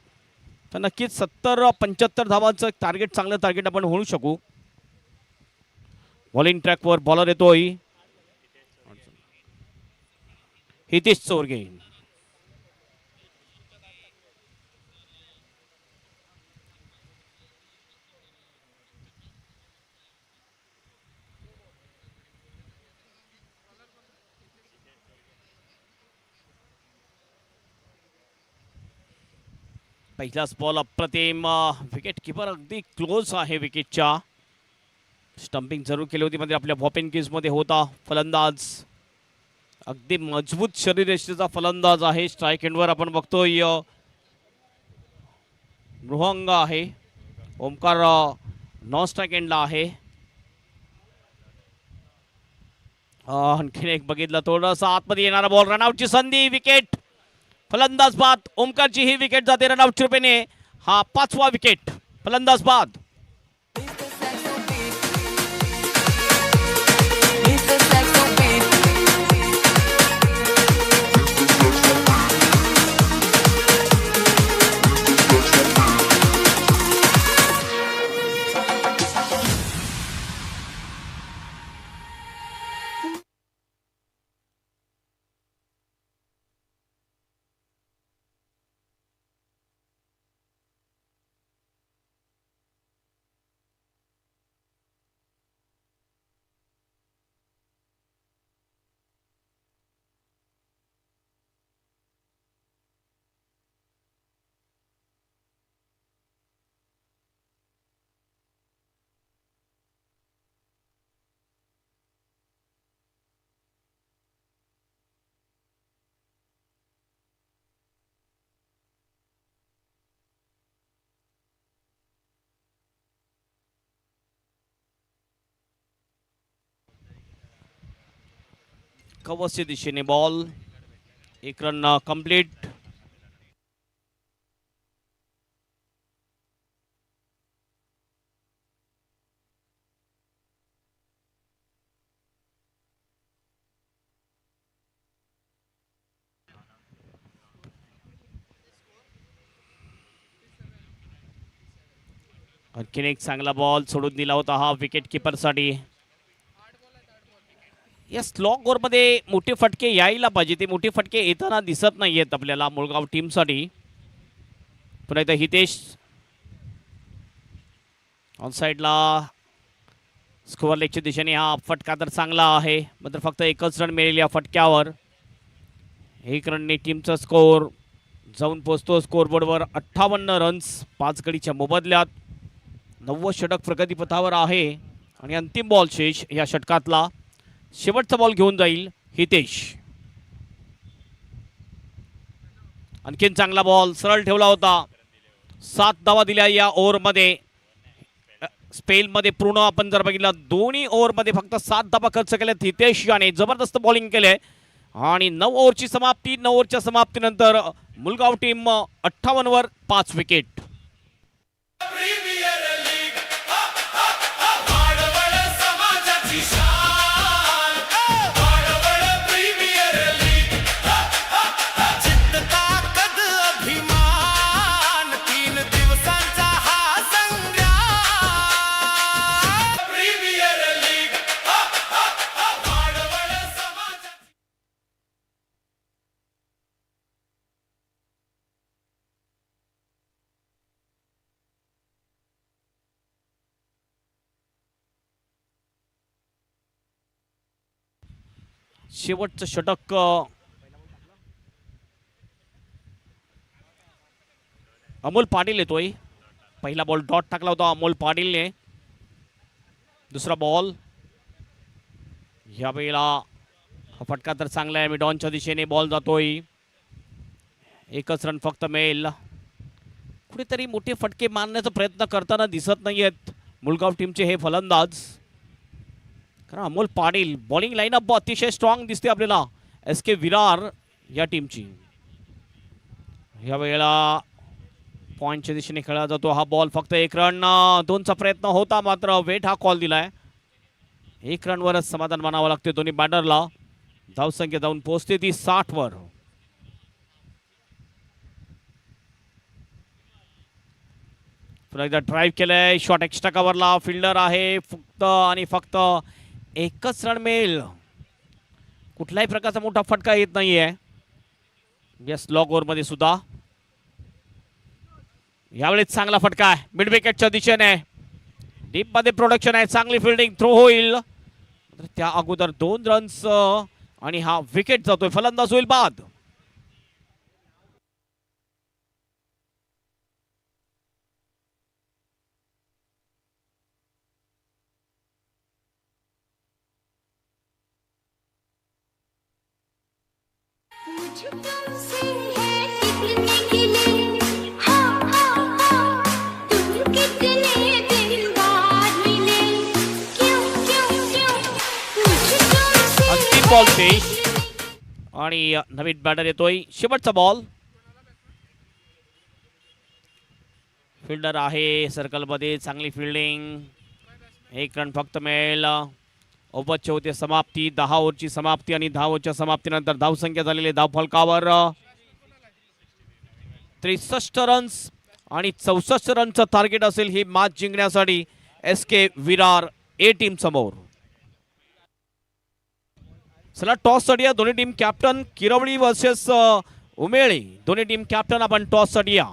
तर नक्कीच 70-75 धावांचं टार्गेट, चांगलं टार्गेट आपण होऊ शकू. बॉलिंग ट्रॅकवर बॉलर येतोय हितेश चोरगे. पहिलाच बॉल अप्रतिम. विकेट किपर अगदी क्लोज आहे विकेटच्या. स्टंपिंग जरूर केली होती म्हणजे आपल्या वॉपिंग केसमध्ये होता फलंदाज. अगदी मजबूत शरीरयष्टीचा फलंदाज आहे. स्ट्राईक एंडवर आपण बघतोय मृहंग आहे. ओमकार नॉन स्ट्राईक एंडला आहे. आणखीन एक बघितलं थोडंसं आतमध्ये येणारा बॉल, रनआउटची संधी, विकेट. फलंदाज बाद. ओमकारची ही विकेट जाते रनआउटच्या रूपाने. हा 5वा विकेट. फलंदाज बाद. कवचच्या दिशेने बॉल. एक रन कंप्लीट. आणखीन एक चांगला बॉल सोडून दिला होता हा विकेट किपरसाठी. या स्लॉग ओव्हरमध्ये मोठे फटके यायला पाहिजे, ते मोठे फटके येताना दिसत नाहीयेत आपल्याला मुळगाव टीमसाठी. पुन्हा एकदा हितेश ऑन साईडला. स्कोअर लेगच्या दिशेने हा फटका तर चांगला आहे, मात्र फक्त एकच रन मिळेल या फटक्यावर. 1 रनने टीमचा स्कोअर जाऊन पोहोचतो स्कोअरबोर्डवर 58 रन्स 5 गडीच्या मोबदल्यात. 90 षटक प्रगतीपथावर आहे आणि अंतिम बॉल शेष या षटकातला. शेवटचा बॉल घेऊन जाईल हितेश. आणखीन चांगला बॉल सरळ ठेवला होता. 7 धावा दिल्या या ओव्हरमध्ये. स्पेलमध्ये पूर्ण आपण जर बघितलं दोन्ही ओव्हरमध्ये फक्त 7 धावा खर्च केल्यात हितेश याने. जबरदस्त बॉलिंग केले आणि 9 ओव्हरची समाप्ती. 9 ओव्हरच्या समाप्तीनंतर मुलगाव टीम 58 वर 5 विकेट. शेवटचं षटक अमोल पाटील येतोय. पहिला बॉल डॉट टाकला होता अमोल पाटीलने. दुसरा बॉल यावेळेला हा फटका तर चांगला आहे. मिडॉनच्या दिशेने बॉल जातोय. 1च रन फक्त मिळेल. कुठेतरी मोठे फटके मारण्याचा प्रयत्न करताना दिसत नाहीयेत मुलगाव टीमचे हे फलंदाज. कारण अमोल पाटील बॉलिंग लाईनअप अतिशय स्ट्रॉंग दिसते आपल्याला SK विरार या टीमची. या वेळेला पॉईंटच्या दिशेने खेळला जातो हा बॉल. फक्त 1 रन 2चा प्रयत्न होता, मात्र वेट हा कॉल दिलाय. 1 रनवरच समाधान मानावं लागते दोन्ही बॅटरला. धावसंख्या जाऊन पोहोचते ती 60 वर. पुन्हा एकदा ड्राईव्ह केलंय. शॉट एक्स्ट्रा कव्हरला फिल्डर आहे फक्त आणि फक्त 1च रन मिळेल. कुठल्याही प्रकारचा मोठा फटका येत नाहीये या स्लॉग ओव्हरमध्ये सुद्धा. यावेळेस चांगला फटका आहे मिड विकेटच्या दिशेने. डीप मध्ये प्रोडक्शन आहे. चांगली फिल्डिंग थ्रो होईल. त्या अगोदर 2 रन्स आणि हा विकेट जातोय. फलंदाज होईल बाद. बॉल पेश आणि नवीन बॅटर येतोय. शेवटचा बॉल. फिल्डर आहे सर्कलमध्ये, चांगली फिल्डिंग. 1 रन फक्त मिळेल. ओव्हरची होते समाप्ती. 10 ओव्हरची समाप्ती आणि 10 ओव्हरच्या समाप्तीनंतर धावसंख्या झालेली धाव फलकावर 63 रन्स आणि 64 रनचं टार्गेट असेल ही मॅच जिंकण्यासाठी SK विरार ए टीम समोर. चला टॉस साठी या दोन्ही टीम कॅप्टन किरवळी वर्सेस उमेळे. दोन्ही टीम कॅप्टन आपण टॉस साठी या.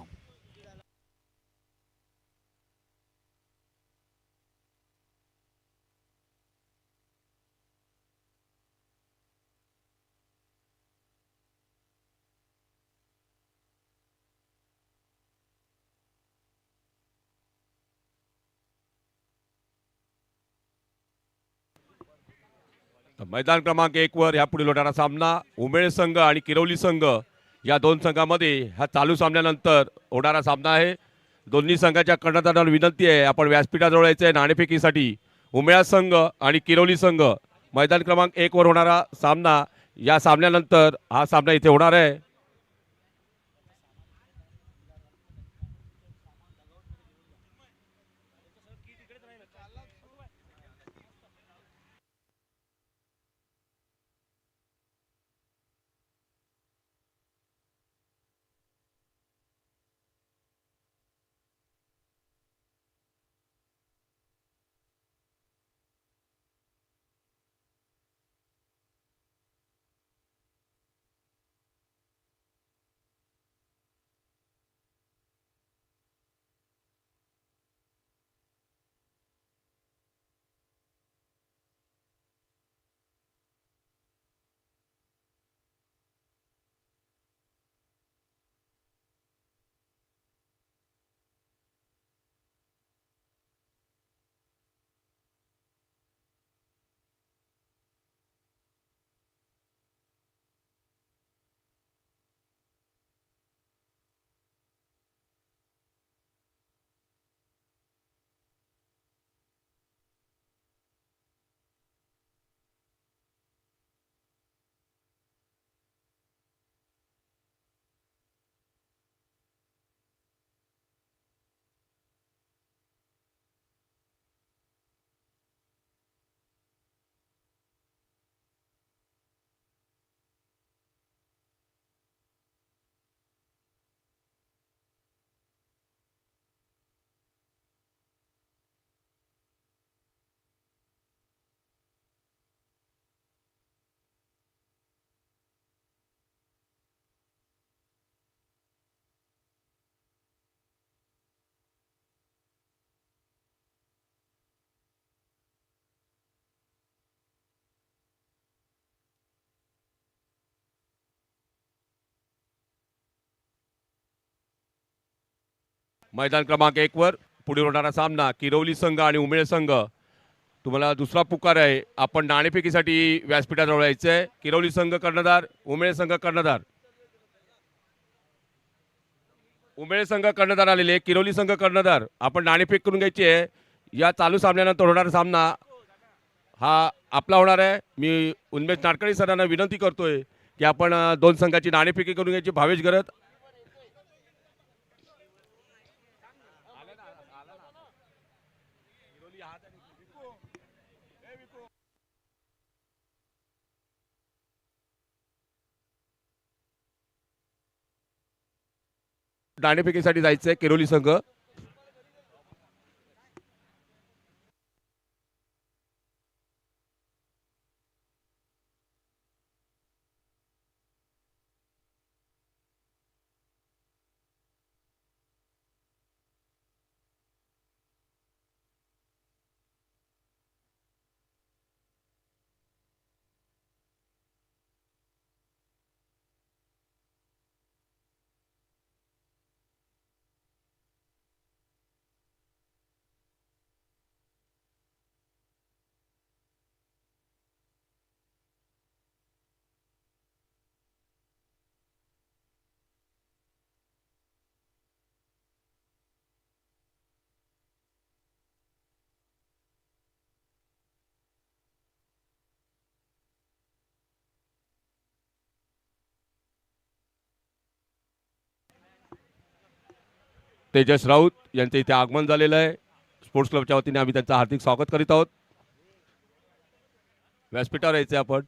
मैदान क्रमांक 1 वर ह्या पुढील होणारा सामना उमेळ संघ आणि किरवली संघ या दोन संघामध्ये हा चालू सामन्यानंतर होणारा सामना आहे. दोन्ही संघाच्या कर्णधारांना विनंती आहे आपण व्यासपीठाजवळ यायचं आहे नाणेफेकीसाठी. उमेळ संघ आणि किरवली संघ मैदान क्रमांक 1 वर होणारा सामना. या सामन्यानंतर हा सामना इथे होणार आहे. मैदान क्रमांक 1 वर पुढे होणारा सामना किरवली संघ आणि उमेळ संघ. तुम्हाला दुसरा पुकार आहे आपण नाणेफेकीसाठी व्यासपीठाजवळ यायचं आहे. किरवली संघ कर्णधार, उमेळ संघ कर्णधार. उमेळ संघ कर्णधार आलेले, किरवली संघ कर्णधार. आपण नाणेफेक करून घ्यायची आहे. या चालू सामन्यानंतर होणारा सामना हा आपला होणार आहे. मी उन्मेष नाडकर्णी सरांना विनंती करतोय की आपण दोन संघाची नाणेफेकी करून घ्यायची. भावेश गरत नाणेफेकीसाठी जायचंय किरोली संघ. तेजस राऊत यांचे इथे आगमन झालेलं आहे. स्पोर्ट्स क्लबच्या वतीने आम्ही त्यांचं हार्दिक स्वागत करीत आहोत. व्यासपीठावर यायचे आपण.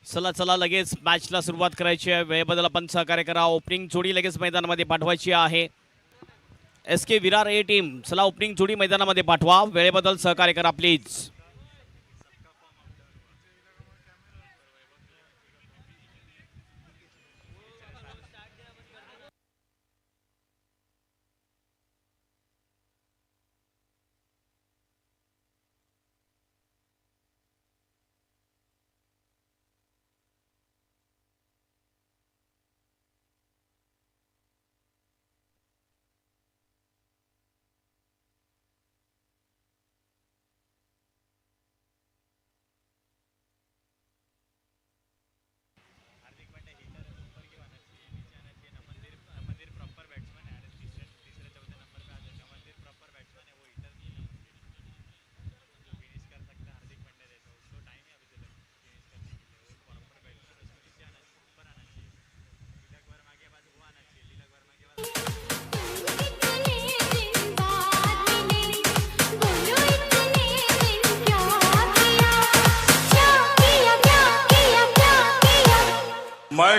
चला चला लगेच मॅचला सुरुवात करायची आहे. वेळेबद्दल आपण सहकार्य करा. ओपनिंग जोडी लगेच मैदानामध्ये पाठवायची आहे. SK विरार A टीम चला ओपनिंग जोडी मैदानामध्ये पाठवा. वेळेबद्दल सहकार्य करा प्लीज.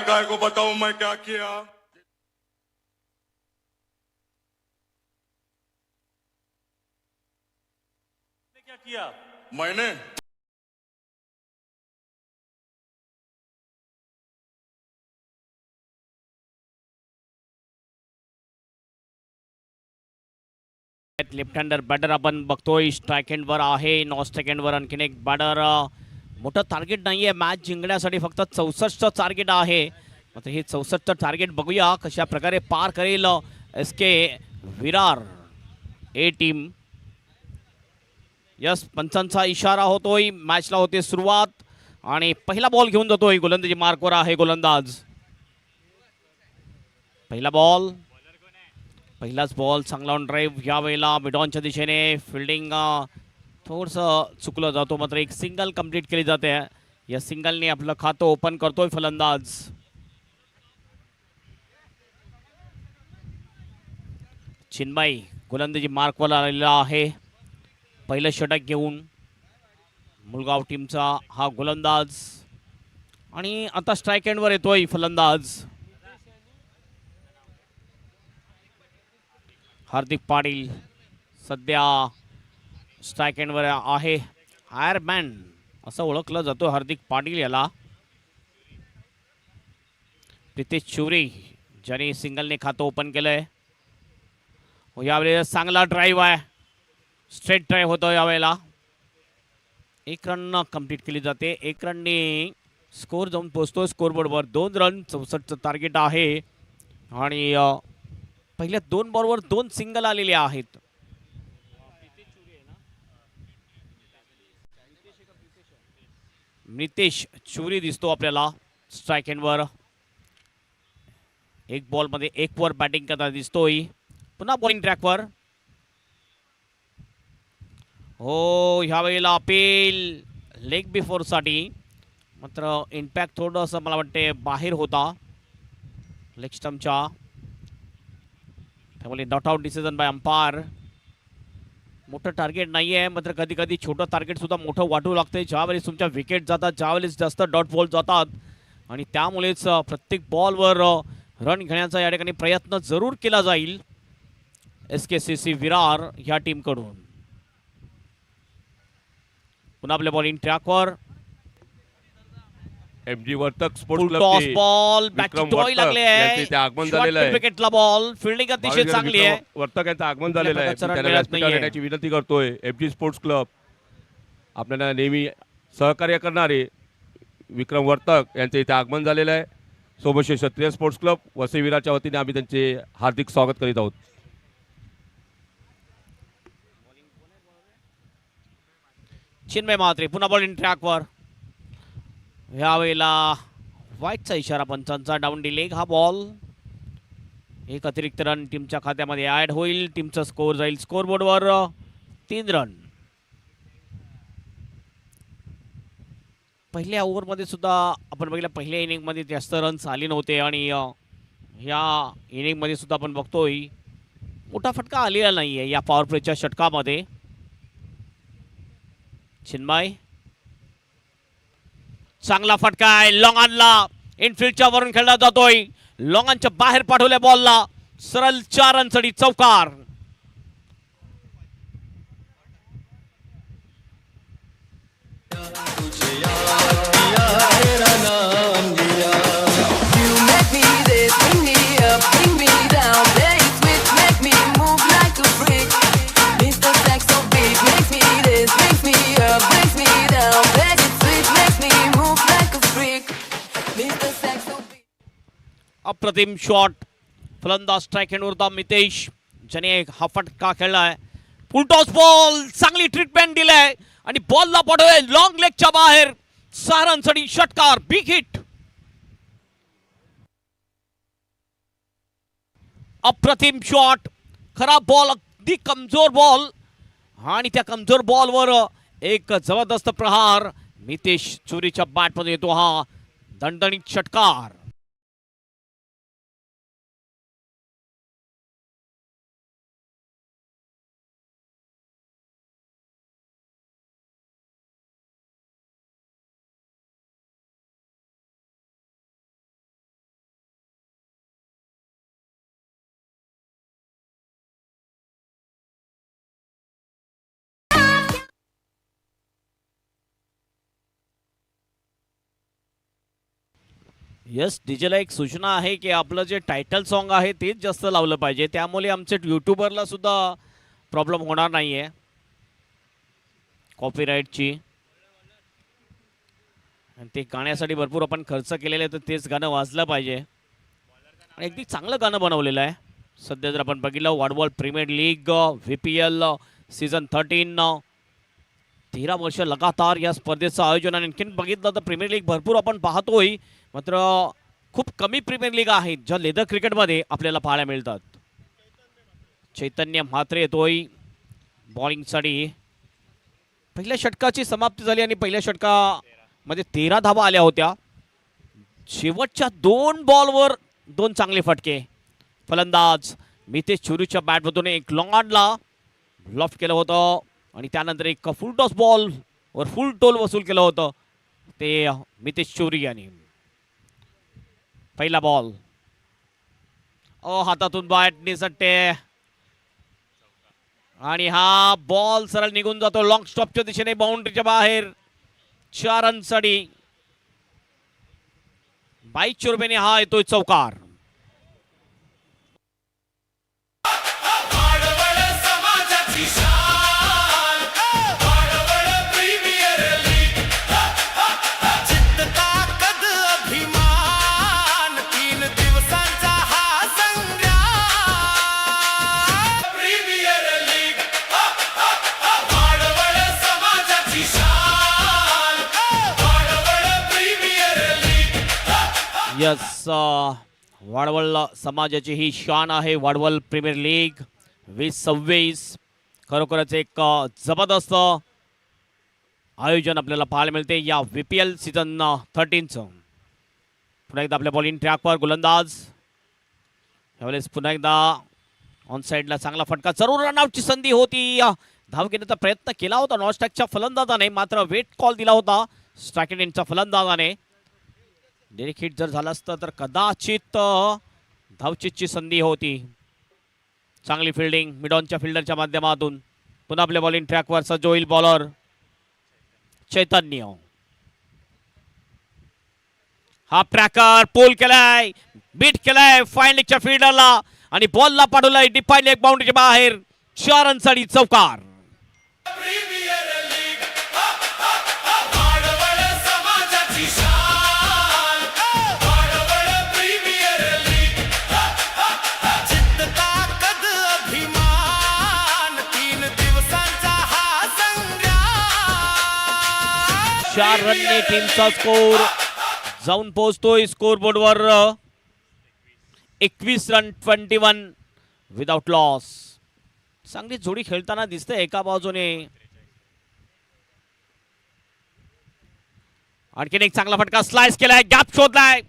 काय को बताऊं मैं क्या किया। क्या किया? मैंने लेफ्ट हँडर बॅटर आपण बघतोय स्ट्राईक हँडवर आहे. नॉन स्ट्राईक हँडवर आणखीन एक बॅटर. मोठं टार्गेट नाहीये मॅच जिंकण्यासाठी, फक्त 64 टार्गेट आहे. मात्र हे 64 टार्गेट बघूया कशा प्रकारे पार करेल SK विरार ए टीम. यस, पंचांचा इशारा होतोय. मॅचला होते सुरुवात आणि पहिला बॉल घेऊन जातोय. गोलंदाजी मार्कवर आहे गोलंदाज. पहिला बॉल, पहिलाच बॉल. चांगला ऑन ड्राईव्ह यावेळेला मिडॉनच्या दिशेने. फिल्डिंग थोडंसं चुकलं जातो, मात्र एक सिंगल कंप्लीट केली जाते. या सिंगलने आपलं खातं ओपन करतोय फलंदाज. चिन्मय गोलंदाजी मार्कवर आलेला आहे. पहिलं षटक घेऊन मुलगाव टीमचा हा गोलंदाज. आणि आता स्ट्राईक एंडवर येतोय फलंदाज. हार्दिक पाटील सध्या स्ट्राईक एंडवर आहे. आयरमॅन असं ओळखलं जातो हार्दिक पाटील याला. प्रितेश चुरी ज्याने सिंगलने खातं ओपन केलंय. यावेळेला चांगला ड्राईव्ह आहे. स्ट्रेट ड्राईव्ह होतो यावेळेला. एक रन कंप्लीट केली जाते. एक रनने स्कोर जाऊन पोहोचतो स्कोरबोर्डवर. 2 रन, 64चं टार्गेट आहे. आणि पहिल्या 2 बॉलवर 2 सिंगल आलेले आहेत. नितेश चुरी दिसतो आपल्याला स्ट्राईक हँडवर. एक बॉलमध्ये 1 वर बॅटिंग करताना दिसतोय. पुन्हा बॉलिंग ट्रॅकवर. हो, ह्या वेळेला अपील लेग बिफोरसाठी. मात्र इम्पॅक्ट थोडंसं मला वाटते बाहेर होता लेग स्टम्पच्या. त्यामुळे not out decision bye umpire. मोठं टार्गेट नाही आहे, मात्र कधी कधी छोटं टार्गेट सुद्धा मोठं वाटू लागते. ज्यावेळेस तुमच्या विकेट जातात, ज्यावेळेस जास्त डॉट बॉल जातात, आणि त्यामुळेच प्रत्येक बॉलवर रन घेण्याचा या ठिकाणी प्रयत्न जरूर केला जाईल SKCC विरार ह्या टीमकडून. पुन्हा आपल्या बॉलिंग ट्रॅकवर. MG वर्तक स्पोर्ट्स फुल टॉस क्लबचे बॉल. बॅटची विक्रम टॉय वर्तक लागले यांचे आहे. इथे आगमन झालेलं आहे. विकेटला बॉल. फिल्डिंग अतिशय चांगली आहे. वर्तक यांचं आगमन झालेलं आहे. प्रकारचा रन त्याला मिळत व्यासपीठावर नाहीये. येण्याची विनंती करतोय. MG स्पोर्ट्स क्लब आपल्याला नेहमी सहकार्य करणारे विक्रम वर्तक यांचे इथे आगमन झालेलं आहे. सोमश्री क्षत्रिय स्पोर्ट्स क्लब वसई विरारच्या वतीने आम्ही त्यांचे हार्दिक स्वागत करीत आहोत. चिन्मय म्हात्रे पुन्हा बॉलिंग ट्रॅकवर. यावेळेला वाईटचा इशारा पंचांचा. डाऊन डिलेग हा बॉल. एक अतिरिक्त रन टीमच्या खात्यामध्ये ऍड होईल. टीमचा स्कोर जाईल स्कोरबोर्डवर 3 रन. पहिल्या ओव्हरमध्ये सुद्धा आपण बघितलं, पहिल्या इनिंगमध्ये जास्त रन्स आले नव्हते. आणि ह्या इनिंगमध्ये सुद्धा आपण बघतोय मोठा फटका आलेला नाही आहे या पॉवर प्लेच्या षटकामध्ये. चिन्मय चांगला फटका आहे. लॉंगॉनला इनफिल्डच्या वरून खेळला जातोय. लॉंगॉनच्या बाहेर पाठवल्या बॉलला. सरळ 4 रनसाठी चौकार. अप्रतिम शॉट. फलंदाज स्ट्राईक हँडवर होता मितेश, ज्याने हा फटका खेळलाय. फुल टॉस बॉल. चांगली ट्रीटमेंट दिलाय आणि बॉलला पाठवलाय लॉंग लेगच्या बाहेर. 6 रनसाठी षटकार. Big hit. अप्रतिम शॉट. खराब बॉल, अगदी कमजोर बॉल, आणि त्या कमजोर बॉलवर एक जबरदस्त प्रहार. मितेश चुरीच्या बॅटमध्ये येतो हा दणदणीत षटकार. यस, डीजेला एक सूचना आहे की आपलं जे टायटल सॉन्ग आहे तेच जास्त लावलं पाहिजे, त्यामुळे आमचे यूट्यूबरला सुद्धा प्रॉब्लेम होणार नाहीये कॉपीराईटची. आणि ते गाण्यासाठी भरपूर आपण खर्च केलेले तर तेच गाणं वाजलं पाहिजे. आणि अगदी चांगलं गाणं बनवलेलं आहे. सध्या जर आपण बघितलं वाडबॉल प्रीमियर लीग VPL सीझन 13 13 वर्ष लगातार या स्पर्धेचं आयोजन. आणि आणखीन बघितलं तर प्रीमियर लीग भरपूर आपण पाहतोय, मात्र खूप कमी प्रीमियर लीग आहेत ज्या लेदर क्रिकेटमध्ये आपल्याला पाहायला मिळतात. चैतन्य म्हात्रे येतोय बॉलिंगसाठी. पहिल्या षटकाची समाप्ती झाली आणि पहिल्या षटकामध्ये 13 धावा आल्या होत्या. शेवटच्या 2 बॉलवर 2 चांगले फटके. फलंदाज मितेश चुरीच्या बॅटमधून एक लॉंग ऑनला ब्लॉफ केलं होतं आणि त्यानंतर एक फुल toss ball were full toll वसूल केलं होतं ते मितेश चोरी यांनी. पहिला बॉल हातातून बॅट निसटते आणि हा बॉल सरळ निघून जातो लॉंग स्टॉपच्या दिशेने बाउंड्रीच्या बाहेर. 4 रनसाठी 22 रुपयाने हा येतोय चौकार. यस, वाडवळ समाजाची ही शान आहे वाडवळ प्रीमियर लीग 2026. खरोखरच एक जबरदस्त आयोजन आपल्याला पाहायला मिळते या VPL सीझन 13चं. पुन्हा एकदा आपल्या बॉलिंग ट्रॅकवर गोलंदाज. यावेळेस पुन्हा एकदा ऑन साईडला चांगला फटका. जरूर रनआउटची संधी होती. धाव घेण्याचा प्रयत्न केला होता नॉनस्ट्राईकच्या फलंदाजाने, मात्र वेट कॉल दिला होता स्ट्राईक एंडच्या फलंदाजाने. डायरेक्ट हिट जर झालं असतं तर कदाचित धावचीतची संधी होती. चांगली फिल्डिंग मिडॉनच्या फिल्डरच्या माध्यमातून. पुन्हा आपल्या बॉलिंग ट्रॅकवर सज्ज होईल बॉलर चैतन्य. हा ट्रॅकर पुल केलाय, बीट केलाय फाईन लेगच्या फिल्डरला आणि बॉलला पाडवलाय डिफाईन लेग बाउंड्रीच्या बाहेर. 4 रनसाठी चौकार. 4 रनने टीमचा स्कोर जाऊन पोहोचतोय स्कोर बोर्डवर 21 रन 21 विदाउट लॉस. चांगली जोडी खेळताना दिसते एका बाजूने. आणखीन एक चांगला फटका स्लाइस केलाय, गॅप शोधलाय.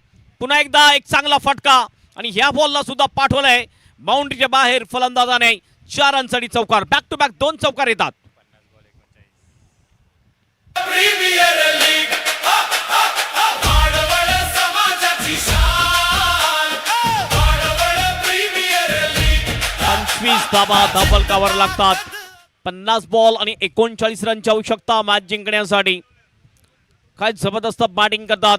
पुन्हा एकदा एक चांगला फटका आणि ह्या बॉलला सुद्धा पाठवलाय बाउंड्रीच्या बाहेर फलंदाजाने. 4 रनसाठी चौकार. बॅक टू बॅक 2 चौकार येतात. प्रीमियर लीग वाडवळ समाजाची शान. वाडवळ प्रीमियर लीग 25 धावा धावफलकावर लागतात. 50 बॉल आणि 39 रनची आवश्यकता मॅच जिंकण्यासाठी. काय जबरदस्त बॅटिंग करतात.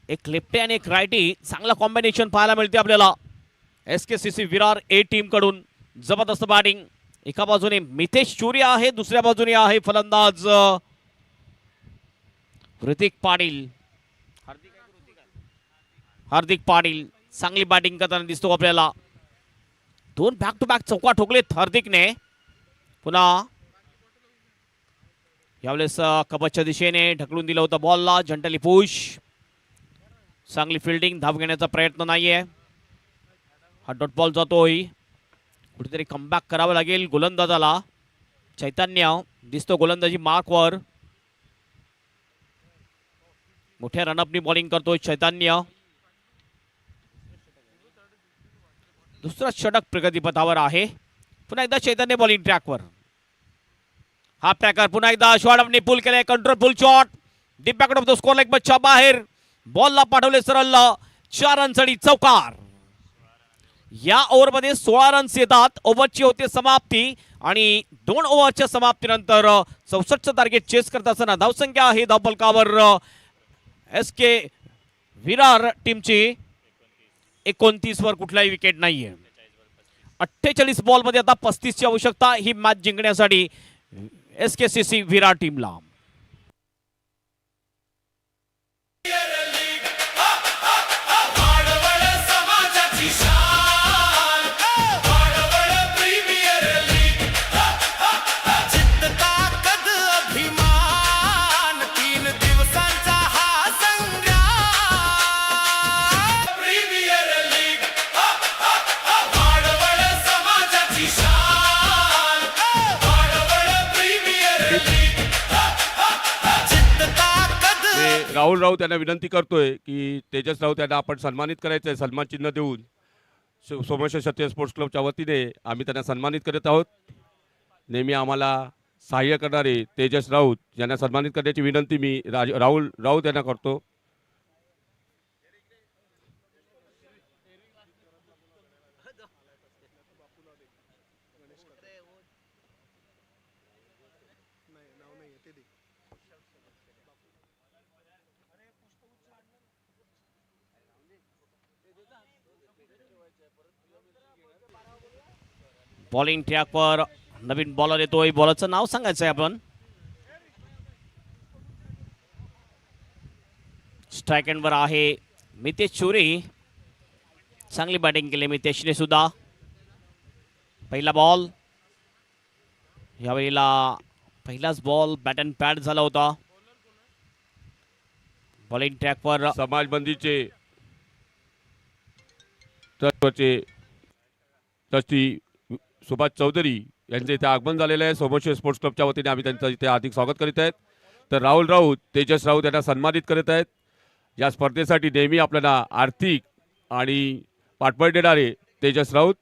एक लेफ्टी आणि एक रायटी चांगला कॉम्बिनेशन पाहायला मिळते आपल्याला SKCC विरार A टीम कडून. जबरदस्त बॅटिंग. एका बाजूने मितेश चोरी आहे, दुसऱ्या बाजूने आहे फलंदाज ऋतिक पाटील. हार्दिक पाटील चांगली बॅटिंग करताना दिसतो आपल्याला. 2 बॅक टू बॅक चौका ठोकलेत हार्दिकने. पुन्हा यावेळेस कबच्या दिशेने ढकलून दिलं होतं बॉलला. Gently push. चांगली फिल्डिंग. धाव घेण्याचा प्रयत्न नाहीये. हा डॉट बॉल जातोय. कुठेतरी कमबॅक करावं लागेल गोलंदाजाला. चैतन्य दिसतो गोलंदाजी मार्कवर. मोठ्या रनअपनी बॉलिंग करतोय चैतन्य. दुसरा षटक प्रगतीपथावर आहे. पुन्हा एकदा चैतन्य बॉलिंग ट्रॅकवर. हा ट्रॅकर पुन्हा एकदा शॉटने पुल केलाय. Control pull shot deep back of the score like बच्चा बाहेर. बॉलला पाठवले सरळ. 4 रनसाठी चौकार. या ओव्हरमध्ये 16 रन्स येतात. ओव्हरची होते समाप्ती आणि 2 ओव्हरच्या समाप्तीनंतर 64चं टार्गेट चेस करत असताना धावसंख्या आहे धावफलकावर SK विरार टीमची 29 वर कुठलाही विकेट नाहीये. 48 बॉल मध्ये आता 35 ची आवश्यकता ही मॅच जिंकण्यासाठी SKCC विरार टीमला. वाडवळ समाजाची शान वाडवळ प्रीमियर लीग जिद्द ताकद अभिमान 3 दिवसांचा हा संग्राम प्रीमियर लीग वाडवळ समाजाची शान वाडवळ प्रीमियर लीग जिद्द ताकद ते राहुल राऊत यांना विनंती करतोय की तेजस राऊत यांना आपण सन्मानित करायचं आहे. सन्मान चिन्ह देऊन सोमेश्वर क्षत्रिय स्पोर्ट्स क्लबच्या वतीने आम्ही त्यांना सन्मानित करत आहोत. नेहमी आम्हाला सहाय्य करणारे तेजस राऊत यांना सन्मानित करण्याची विनंती मी राहुल राऊत यांना करतो. बॉलिंग ट्रॅकवर नवीन बॉलर येतोय. बॉलरचं नाव सांगायचं आहे आपण. स्ट्राईक एंडवर आहे मितेश चोरी. चांगली बॅटिंग केली मितेशने सुद्धा. पहिला बॉल यावेळेला पहिलाच बॉल बॅट अँड पॅड झाला होता. बॉलिंग ट्रॅकवर समाज बंदीचे ट्रस्टी सुभाष चौधरी यांचे इथे आगमन झालेलं आहे. सोमेश्वर स्पोर्ट्स क्लबच्या वतीने आम्ही त्यांचं इथे हार्दिक स्वागत करीत आहेत. तर राहुल राऊत तेजस राऊत यांना सन्मानित करत आहेत. या स्पर्धेसाठी नेहमी आपल्याला आर्थिक आणि पाठबळ देणारे तेजस राऊत.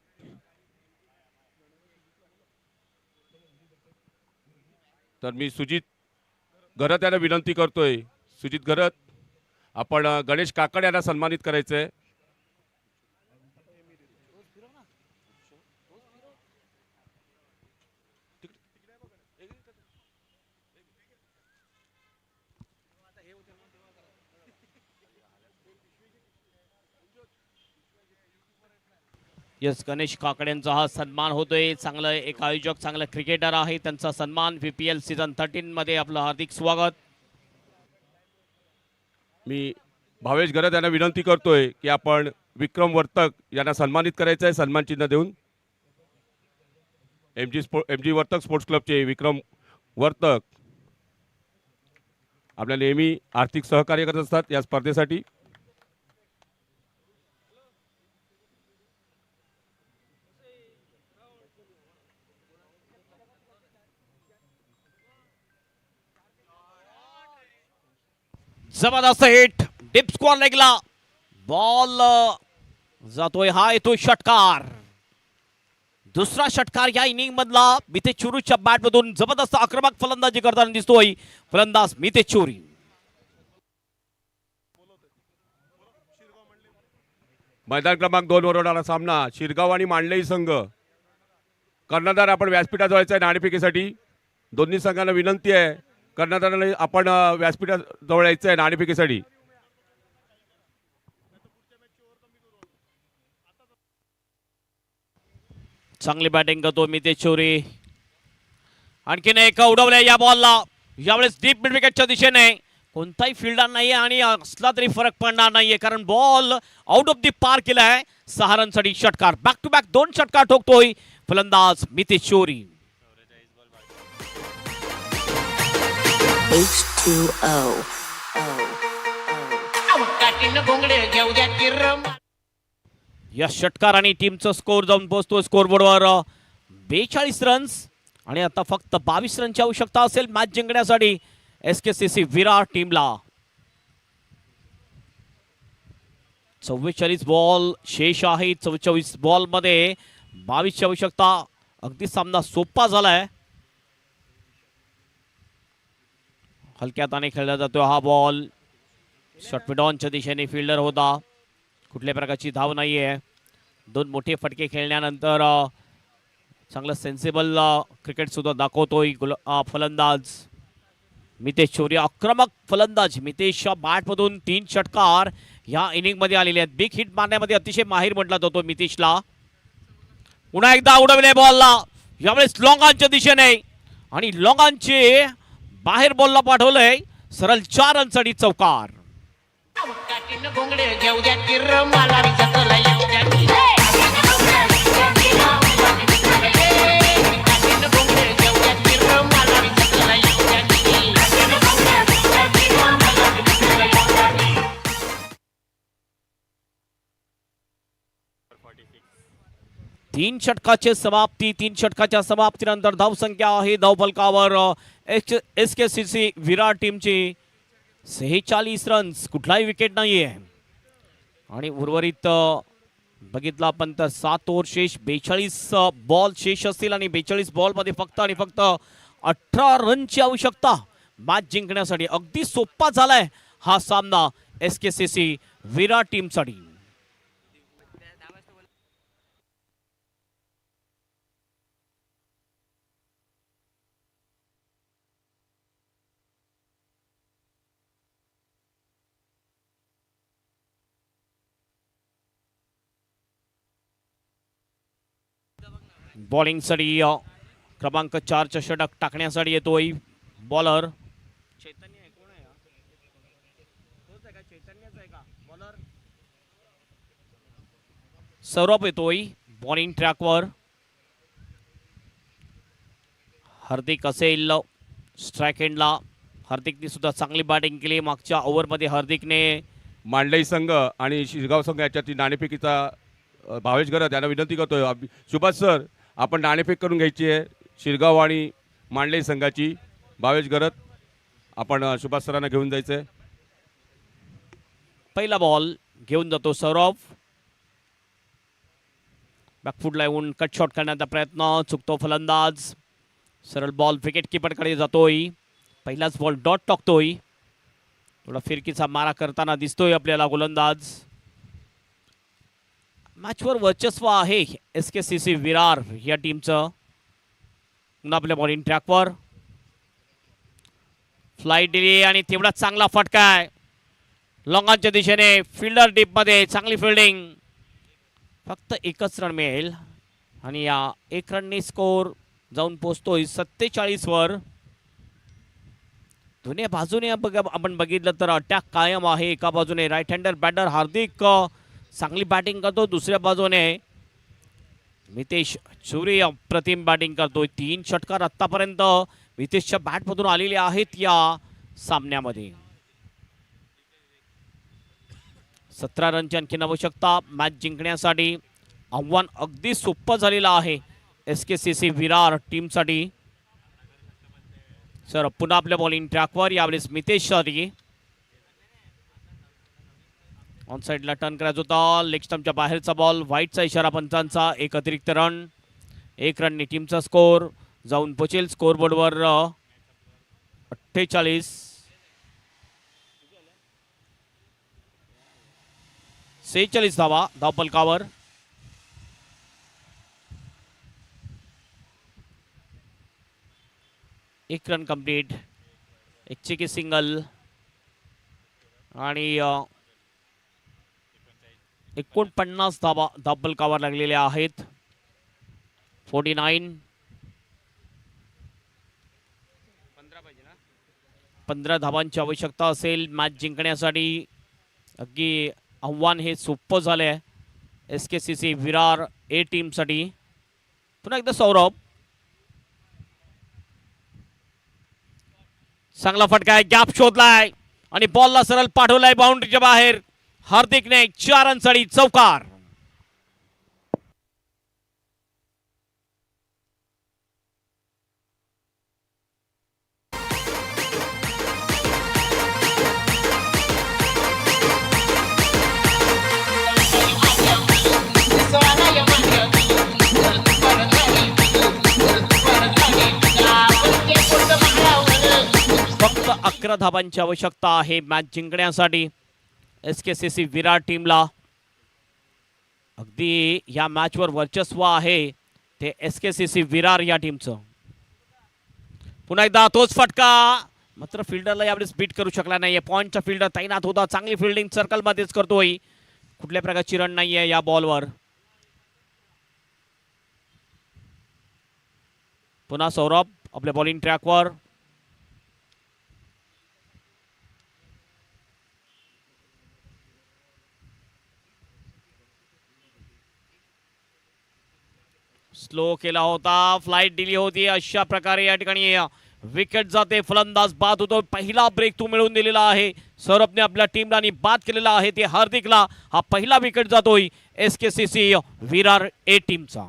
तर मी सुजित घरत यांना विनंती करतोय. सुजित घरत, आपण गणेश काकड यांना सन्मानित करायचं आहे. यस, गणेश काकड यांचा हा सन्मान होतोय. चांगलं एक आयोजक, चांगलं क्रिकेटर आहे. त्यांचा सन्मान VPL सीझन 13 मध्ये आपलं हार्दिक स्वागत. मी भावेश घरत यांना विनंती करतोय की आपण विक्रम वर्तक यांना सन्मानित करायचं आहे सन्मान चिन्ह देऊन. MG वर्तक स्पोर्ट्स क्लबचे विक्रम वर्तक आपल्याला नेहमी आर्थिक सहकार्य करत असतात या स्पर्धेसाठी. जबरदस्त हिट, डिप स्क्वेअर लेगला बॉल जातोय. हा येतोय षटकार. दुसरा षटकार या इनिंग मधला मितेश चोरीच्या बॅट मधून. जबरदस्त आक्रमक फलंदाजी करताना दिसतोय फलंदाज मितेश चोरी. मैदान क्रमांक 2 वर होणारा सामना शिरगाव आणि मांडलेई संघ. कर्णधार आपण व्यासपीठात जायचं आहे नाणेफेकीसाठी. दोन्ही संघांना विनंती आहे कर्णधाराला आपण व्यासपीठाजवळ यायचं आहे नाणेफेकीसाठी. चांगली बॅटिंग करतो मितेश चोरी. आणखीन एक उडवल्या या बॉलला. यावेळेस डीप मिड विकेटच्या दिशेने कोणताही फिल्डर नाहीये आणि असला तरी फरक पडणार नाहीये कारण बॉल आउट ऑफ दी पार केलाय. 6 रनसाठी षटकार. बॅक टू बॅक 2 षटकार ठोकतोय फलंदाज मितेश चोरी. H2O. या षटकाराने टीमचा स्कोर जाऊन पोहोचतो स्कोरबोर्डवर 42 रन्स आणि आता फक्त 22 रनची आवश्यकता असेल मॅच जिंकण्यासाठी SKCC विरार टीमला. 44 बॉल शेष आहे. 44 बॉल मध्ये 22 ची आवश्यकता. अगदी सामना सोपा झालाय. हलक्या हाताने खेळला जातो हा बॉल. शॉर्ट मिड ऑनच्या दिशेने फिल्डर होता. कुठल्या प्रकारची धाव नाहीये. 2 मोठे फटके खेळल्यानंतर चांगलं सेन्सिबल क्रिकेट सुद्धा दाखवतोय फलंदाज मितेश चोरी. आक्रमक फलंदाज मितेशच्या बॅटमधून 3 षटकार या इनिंग मध्ये आलेले आहेत. बिग हिट मारण्यामध्ये अतिशय माहीर म्हटला जातो मितेशला. पुन्हा एकदा उडवले बॉलला, यावेळेस लॉंगांच्या दिशेने आणि लॉंगांचे बाहेर बॉलला पाठवलंय. सरळ 4 रनसाठी चौकार. तीन षटकाची समाप्तीनंतर धावसंख्या आहे धावफलकावर SKCC विराट टीमची 46 रन्स. कुठलाही विकेट नाहीये आणि उर्वरित बघितलं आपण तर 7 ओव्हर शेष, 42 बॉल शेष असतील आणि 42 बॉल मध्ये फक्त 18 रनची आवश्यकता मॅच जिंकण्यासाठी. अगदी सोपा झालाय हा सामना SKCC विराट टीमसाठी. बॉलिंगसाठी क्रमांक 4 षटक टाकण्यासाठी येतोय बॉलर चैतन्य. आहे कोण आहे तोच आहे का? चैतन्यच आहे का बॉलर? सौरभ येतोय बॉलिंग ट्रॅकवर. हार्दिक असेल स्ट्राईक एंडला. हार्दिकने सुद्धा चांगली बॅटिंग केली. मागच्या ओव्हरमध्ये हार्दिकने मांडई संघ आणि शिरगाव संघ याच्यातली नाणेफेकीचा भावेश गरज यांना विनंती करतोय. सुभाष सर, आपण नाणेफेक करून घ्यायची आहे शिरगाव आणि मांडले संघाची. भावेश गरज आपण सुभाष सरांना घेऊन जायचंय. पहिला बॉल घेऊन जातो सौरभ. बॅकफुटला येऊन कट शॉट करण्याचा प्रयत्न, चुकतो फलंदाज. सरळ बॉल विकेट किपरकडे जातोय. पहिलाच बॉल डॉट टाकतोय. थोडा फिरकीचा मारा करताना दिसतोय आपल्याला गोलंदाज. मॅचवर वर्चस्व आहे SKCC विरार या टीमचं. पुन्हा आपल्या बॉलिंग ट्रॅकवर फ्लाईट दिली आणि तेवढा चांगला फटका आहे लॉंगांच्या दिशेने. फिल्डर डीपमध्ये चांगली फिल्डिंग. फक्त 1च रन मिळेल आणि या 1 रनने स्कोर जाऊन पोहोचतोय 47 वर. दोन्ही बाजूने आपण बघितलं तर अटॅक कायम आहे. एका बाजूने राईट हँडर बॅटर हार्दिक चांगली बॅटिंग करतो, दुसऱ्या बाजूने मितेश चुरी अप्रतिम बॅटिंग करतोय. 3 षटकार आतापर्यंत मितेशच्या बॅटमधून आलेले आहेत या सामन्यामध्ये. 17 रनची आणखी आवश्यकता मॅच जिंकण्यासाठी. आव्हान अगदी सोपं झालेलं आहे SKCC विरार टीमसाठी. सर पुन्हा आपल्या बॉलिंग ट्रॅकवर, यावेळेस मितेश साठी. ऑन साईडला टर्न करायचा होता. लेग स्टंपच्या बाहेरचा बॉल, व्हाईटचा इशारा पंचांचा. 1 अतिरिक्त रन. 1 रनने टीमचा स्कोर जाऊन पोचेल स्कोरबोर्डवर 48. 46 धावा धावफलकावर. एक रन कंप्लीट, एक चेकी सिंगल आणि 49 धावा धावफलकावर लागलेल्या आहेत. 49. 15 धावांची आवश्यकता असेल मॅच जिंकण्यासाठी. अगदी आव्हान हे सोपं झालं आहे SKCC विरार ए टीमसाठी. पुन्हा एकदा सौरभ. चांगला फटका आहे, गॅप शोधलाय आणि बॉलला सरळ पाठवलाय बाउंड्रीच्या बाहेर. हार्दिकने 4 रनसाठी चौकार. फक्त 11 धावांची आवश्यकता आहे मॅच जिंकण्यासाठी SKCC विराट टीमला. अगदी या मॅचवर वर्चस्व आहे ते SKCC विरार या टीमचं. पुन्हा एकदा तोच फटका, मात्र फिल्डरला यावेळेस बीट करू शकला नाहीये. पॉइंटचा फिल्डर तैनात होता. चांगली फिल्डिंग सर्कलमध्येच करतोय. कुठल्या प्रकारची रन नाहीये या बॉलवर. पुन्हा सौरभ आपल्या बॉलिंग ट्रॅकवर. स्लो केला होता. फ्लाइट दिली होती. अशा प्रकारे या ठिकाणी विकेट जाते. फलंदाज बाद होतो. पहिला ब्रेक तो मिळवून दिलेला आहे सौरभने आपल्या टीमला आणि बाद केलेला आहे ते हार्दिकला. हा पहिला विकेट जातोय SKCC विरार A टीमचा.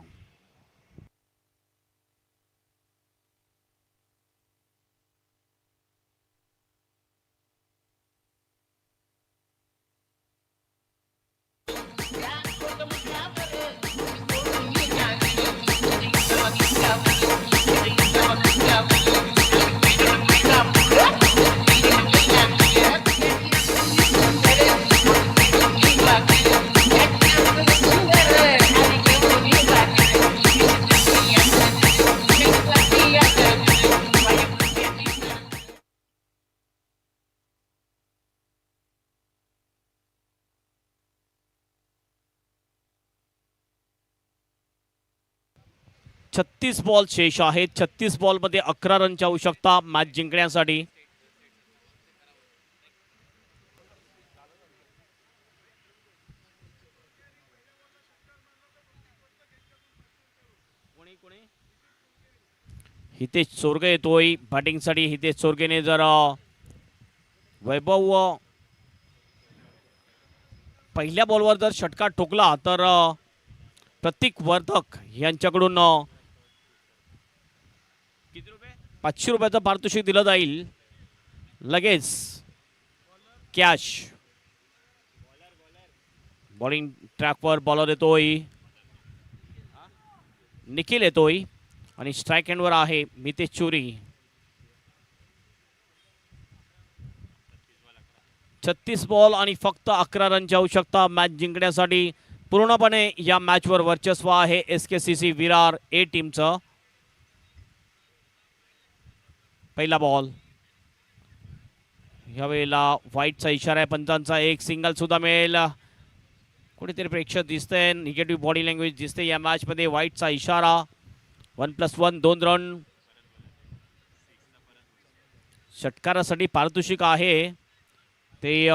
छत्तीस बॉल शेष आहेत. 36 बॉलमध्ये 11 रनची आवश्यकता मॅच जिंकण्यासाठी. हितेश चोरगे येतोय बॅटिंगसाठी. हितेश चोरगेने जर वैभव पहिल्या बॉलवर जर षटकार ठोकला तर प्रतीक वर्धक यांच्याकडून 500 रुपयाचं पारितोषिक दिलं जाईल. लगेच कॅश. बॉलिंग ट्रॅकवर बॉलर येतोय. निखिल येतोय आणि स्ट्राईक हँडवर आहे मितेश चोरी. 36 बॉल आणि फक्त 11 रनची आवश्यकता मॅच जिंकण्यासाठी. पूर्णपणे या मॅचवर वर्चस्व आहे SKCC विरार A टीमचं. पहिला बॉल. यावेळेला व्हाईटचा इशारा आहे पंचांचा. एक सिंगल सुद्धा मिळेल. कुठेतरी प्रेक्षक दिसतंय. निगेटिव्ह बॉडी लँग्वेज दिसते या मॅच मध्ये. व्हाईटचा इशारा. 1+1 2 रन. षटकारासाठी पारितोषिक आहे ते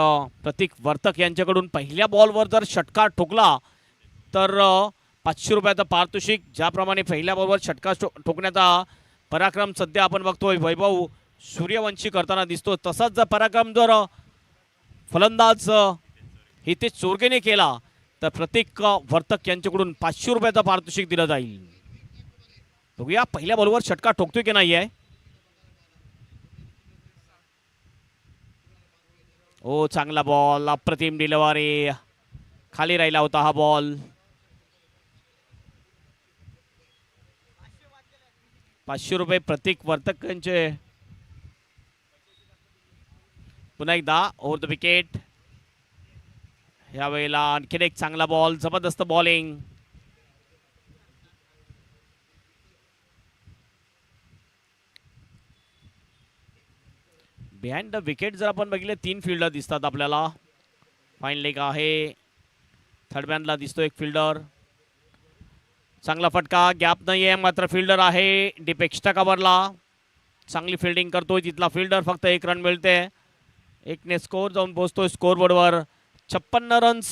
प्रतीक वर्तक यांच्याकडून. पहिल्या बॉलवर जर षटकार ठोकला तर 500 रुपयाचं पारितोषिक. ज्याप्रमाणे पहिल्या बॉलवर षटकार ठोकण्याचा पराक्रम सध्या आपण बघतोय वैभव सूर्यवंशी करताना दिसतो, तसाच जर पराक्रम जर फलंदाज हितेश चोरगेने केला तर प्रतीक वर्तक यांच्याकडून 500 रुपयाचं पारितोषिक दिलं जाईल. बघूया पहिल्या बॉलवर षटकार ठोकतोय की नाही आहे. ओ चांगला बॉल. अप्रतिम डिलिव्हरी. खाली राहिला होता हा बॉल. 500 रुपये प्रतीक वर्तक यांचे. पुन्हा एकदा ओव्हर द विकेट. यावेळेला आणखीन एक चांगला बॉल. जबरदस्त बॉलिंग. बिहाइंड द विकेट जर आपण बघितले 3 फिल्डर दिसतात आपल्याला. फाईन लेग आहे. थर्ड मॅनला दिसतो एक फिल्डर. चांगला फटका. गॅप नाही आहे मात्र फिल्डर आहे डीप एक्स्ट्रा कव्हरला. चांगली फिल्डिंग करतोय तिथला फिल्डर. फक्त 1 रन मिळते. 1 ने स्कोर जाऊन पोहोचतोय स्कोरबोर्डवर. 56 रन्स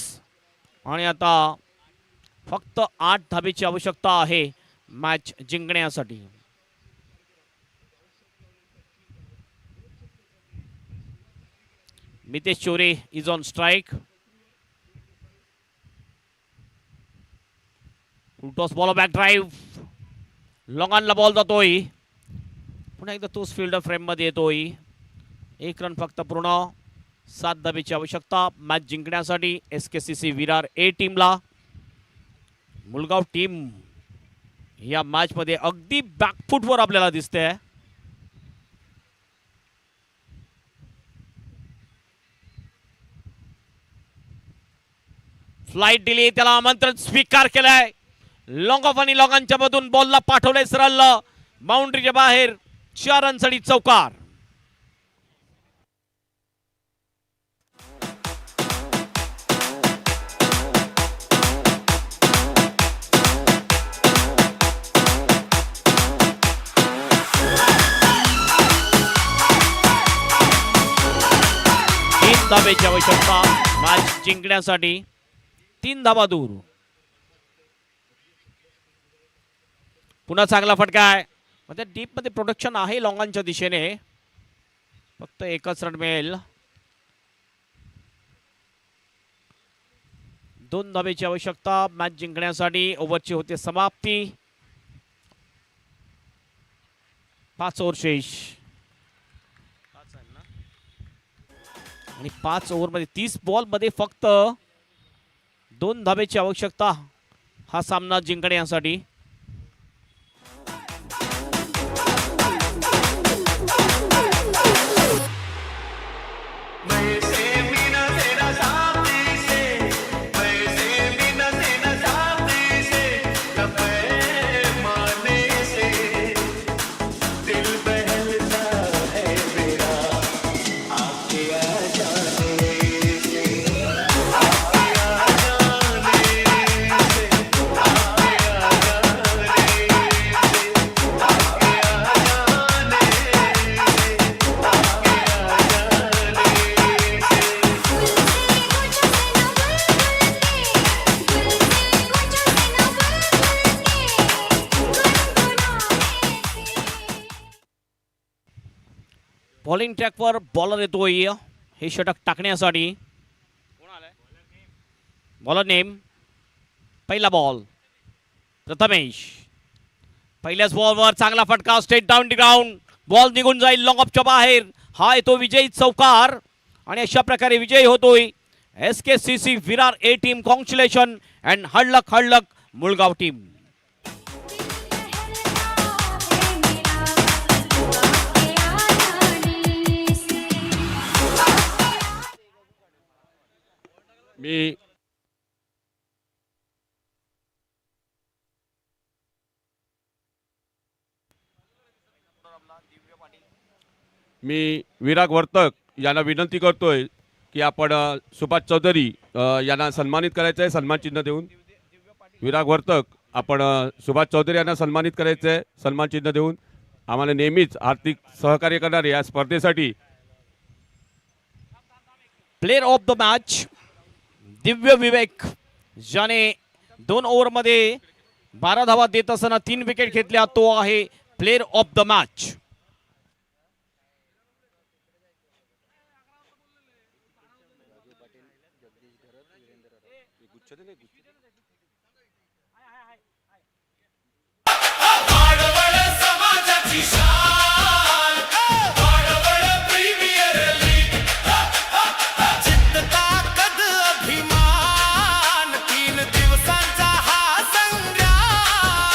आणि आता फक्त 8 धाबेची आवश्यकता आहे मॅच जिंकण्यासाठी. Mitesh Chore is on strike. Toss ball back drive. लॉंगॉनला बॉल जातोय. पुन्हा एकदा तोच फिल्डर फ्रेम मध्ये येतोय. 1 रन फक्त पूर्ण. 7 धाबेची आवश्यकता मॅच जिंकण्यासाठी SKCC विरार A टीमला. मुलगाव टीम या मॅच मध्ये अगदी बॅकफुटवर आपल्याला दिसते. फ्लाइट दिली. त्याला आमंत्रण स्वीकार केलाय. लॉंग ऑफ आणि लॉंगांच्या मधून बॉलला पाठवलंय सरळ बाउंड्रीच्या बाहेर. 4 रनसाठी चौकार. धाब्याची आवश्यकता मॅच जिंकण्यासाठी. 3 धावा दूर. पुन्हा चांगला फटका आहे. म्हणजे डीप मध्ये प्रोडक्शन आहे लॉंगांच्या दिशेने. फक्त एकच रन मिळेल. 2 धाब्याची आवश्यकता मॅच जिंकण्यासाठी. ओव्हरची होते समाप्ती. 5 ओव्हर शेष आणि 5 ओव्हरमध्ये 30 बॉलमध्ये फक्त 2 धाब्याची आवश्यकता हा सामना जिंकण्यासाठी. बॉलिंग ट्रॅकवर बॉलर येतोय हे षटक टाकण्यासाठी. Bowler name. पहिला बॉल प्रथमेश. पहिल्याच बॉलवर चांगला फटका. Straight down the ground. Ball निघून जाईल लॉंग ऑफच्या बाहेर. हा येतो विजयी चौकार आणि अशा प्रकारे विजयी होतोय SKCC Virar A team. Congratulation and हडलक हडलक मुळगाव टीम. मी विराग वर्तक यांना विनंती करतोय की आपण सुभाष चौधरी यांना सन्मानित करायचं आहे सन्मान चिन्ह देऊन. विराग वर्तक आपण सुभाष चौधरी यांना सन्मानित करायचं आहे सन्मान चिन्ह देऊन. आम्हाला नेहमीच आर्थिक सहकार्य करणारे या स्पर्धेसाठी. Player of the match Divya विवेक ज्याने 2 ओव्हरमध्ये 12 धावा देत असताना 3 विकेट घेतल्या. तो आहे player of the match. Wadval समाजाची शान, वाडवळ प्रीमियर लीग. जिद्द ताकद अभिमान, 3 दिवसांचा हा संग्राम.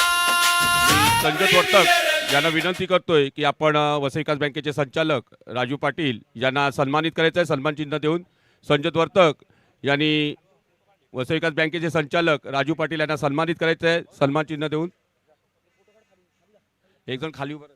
संजय वर्तक यांना विनंती करतोय की आपण वसई विकास बँकेचे संचालक राजू पाटील यांना सन्मानित करायचं आहे सन्मान चिन्ह देऊन. संजय वर्तक यांनी वसई विकास बँकेचे संचालक राजू पाटील यांना सन्मानित करायचं आहे सन्मान चिन्ह देऊन. एक जण खाली उभं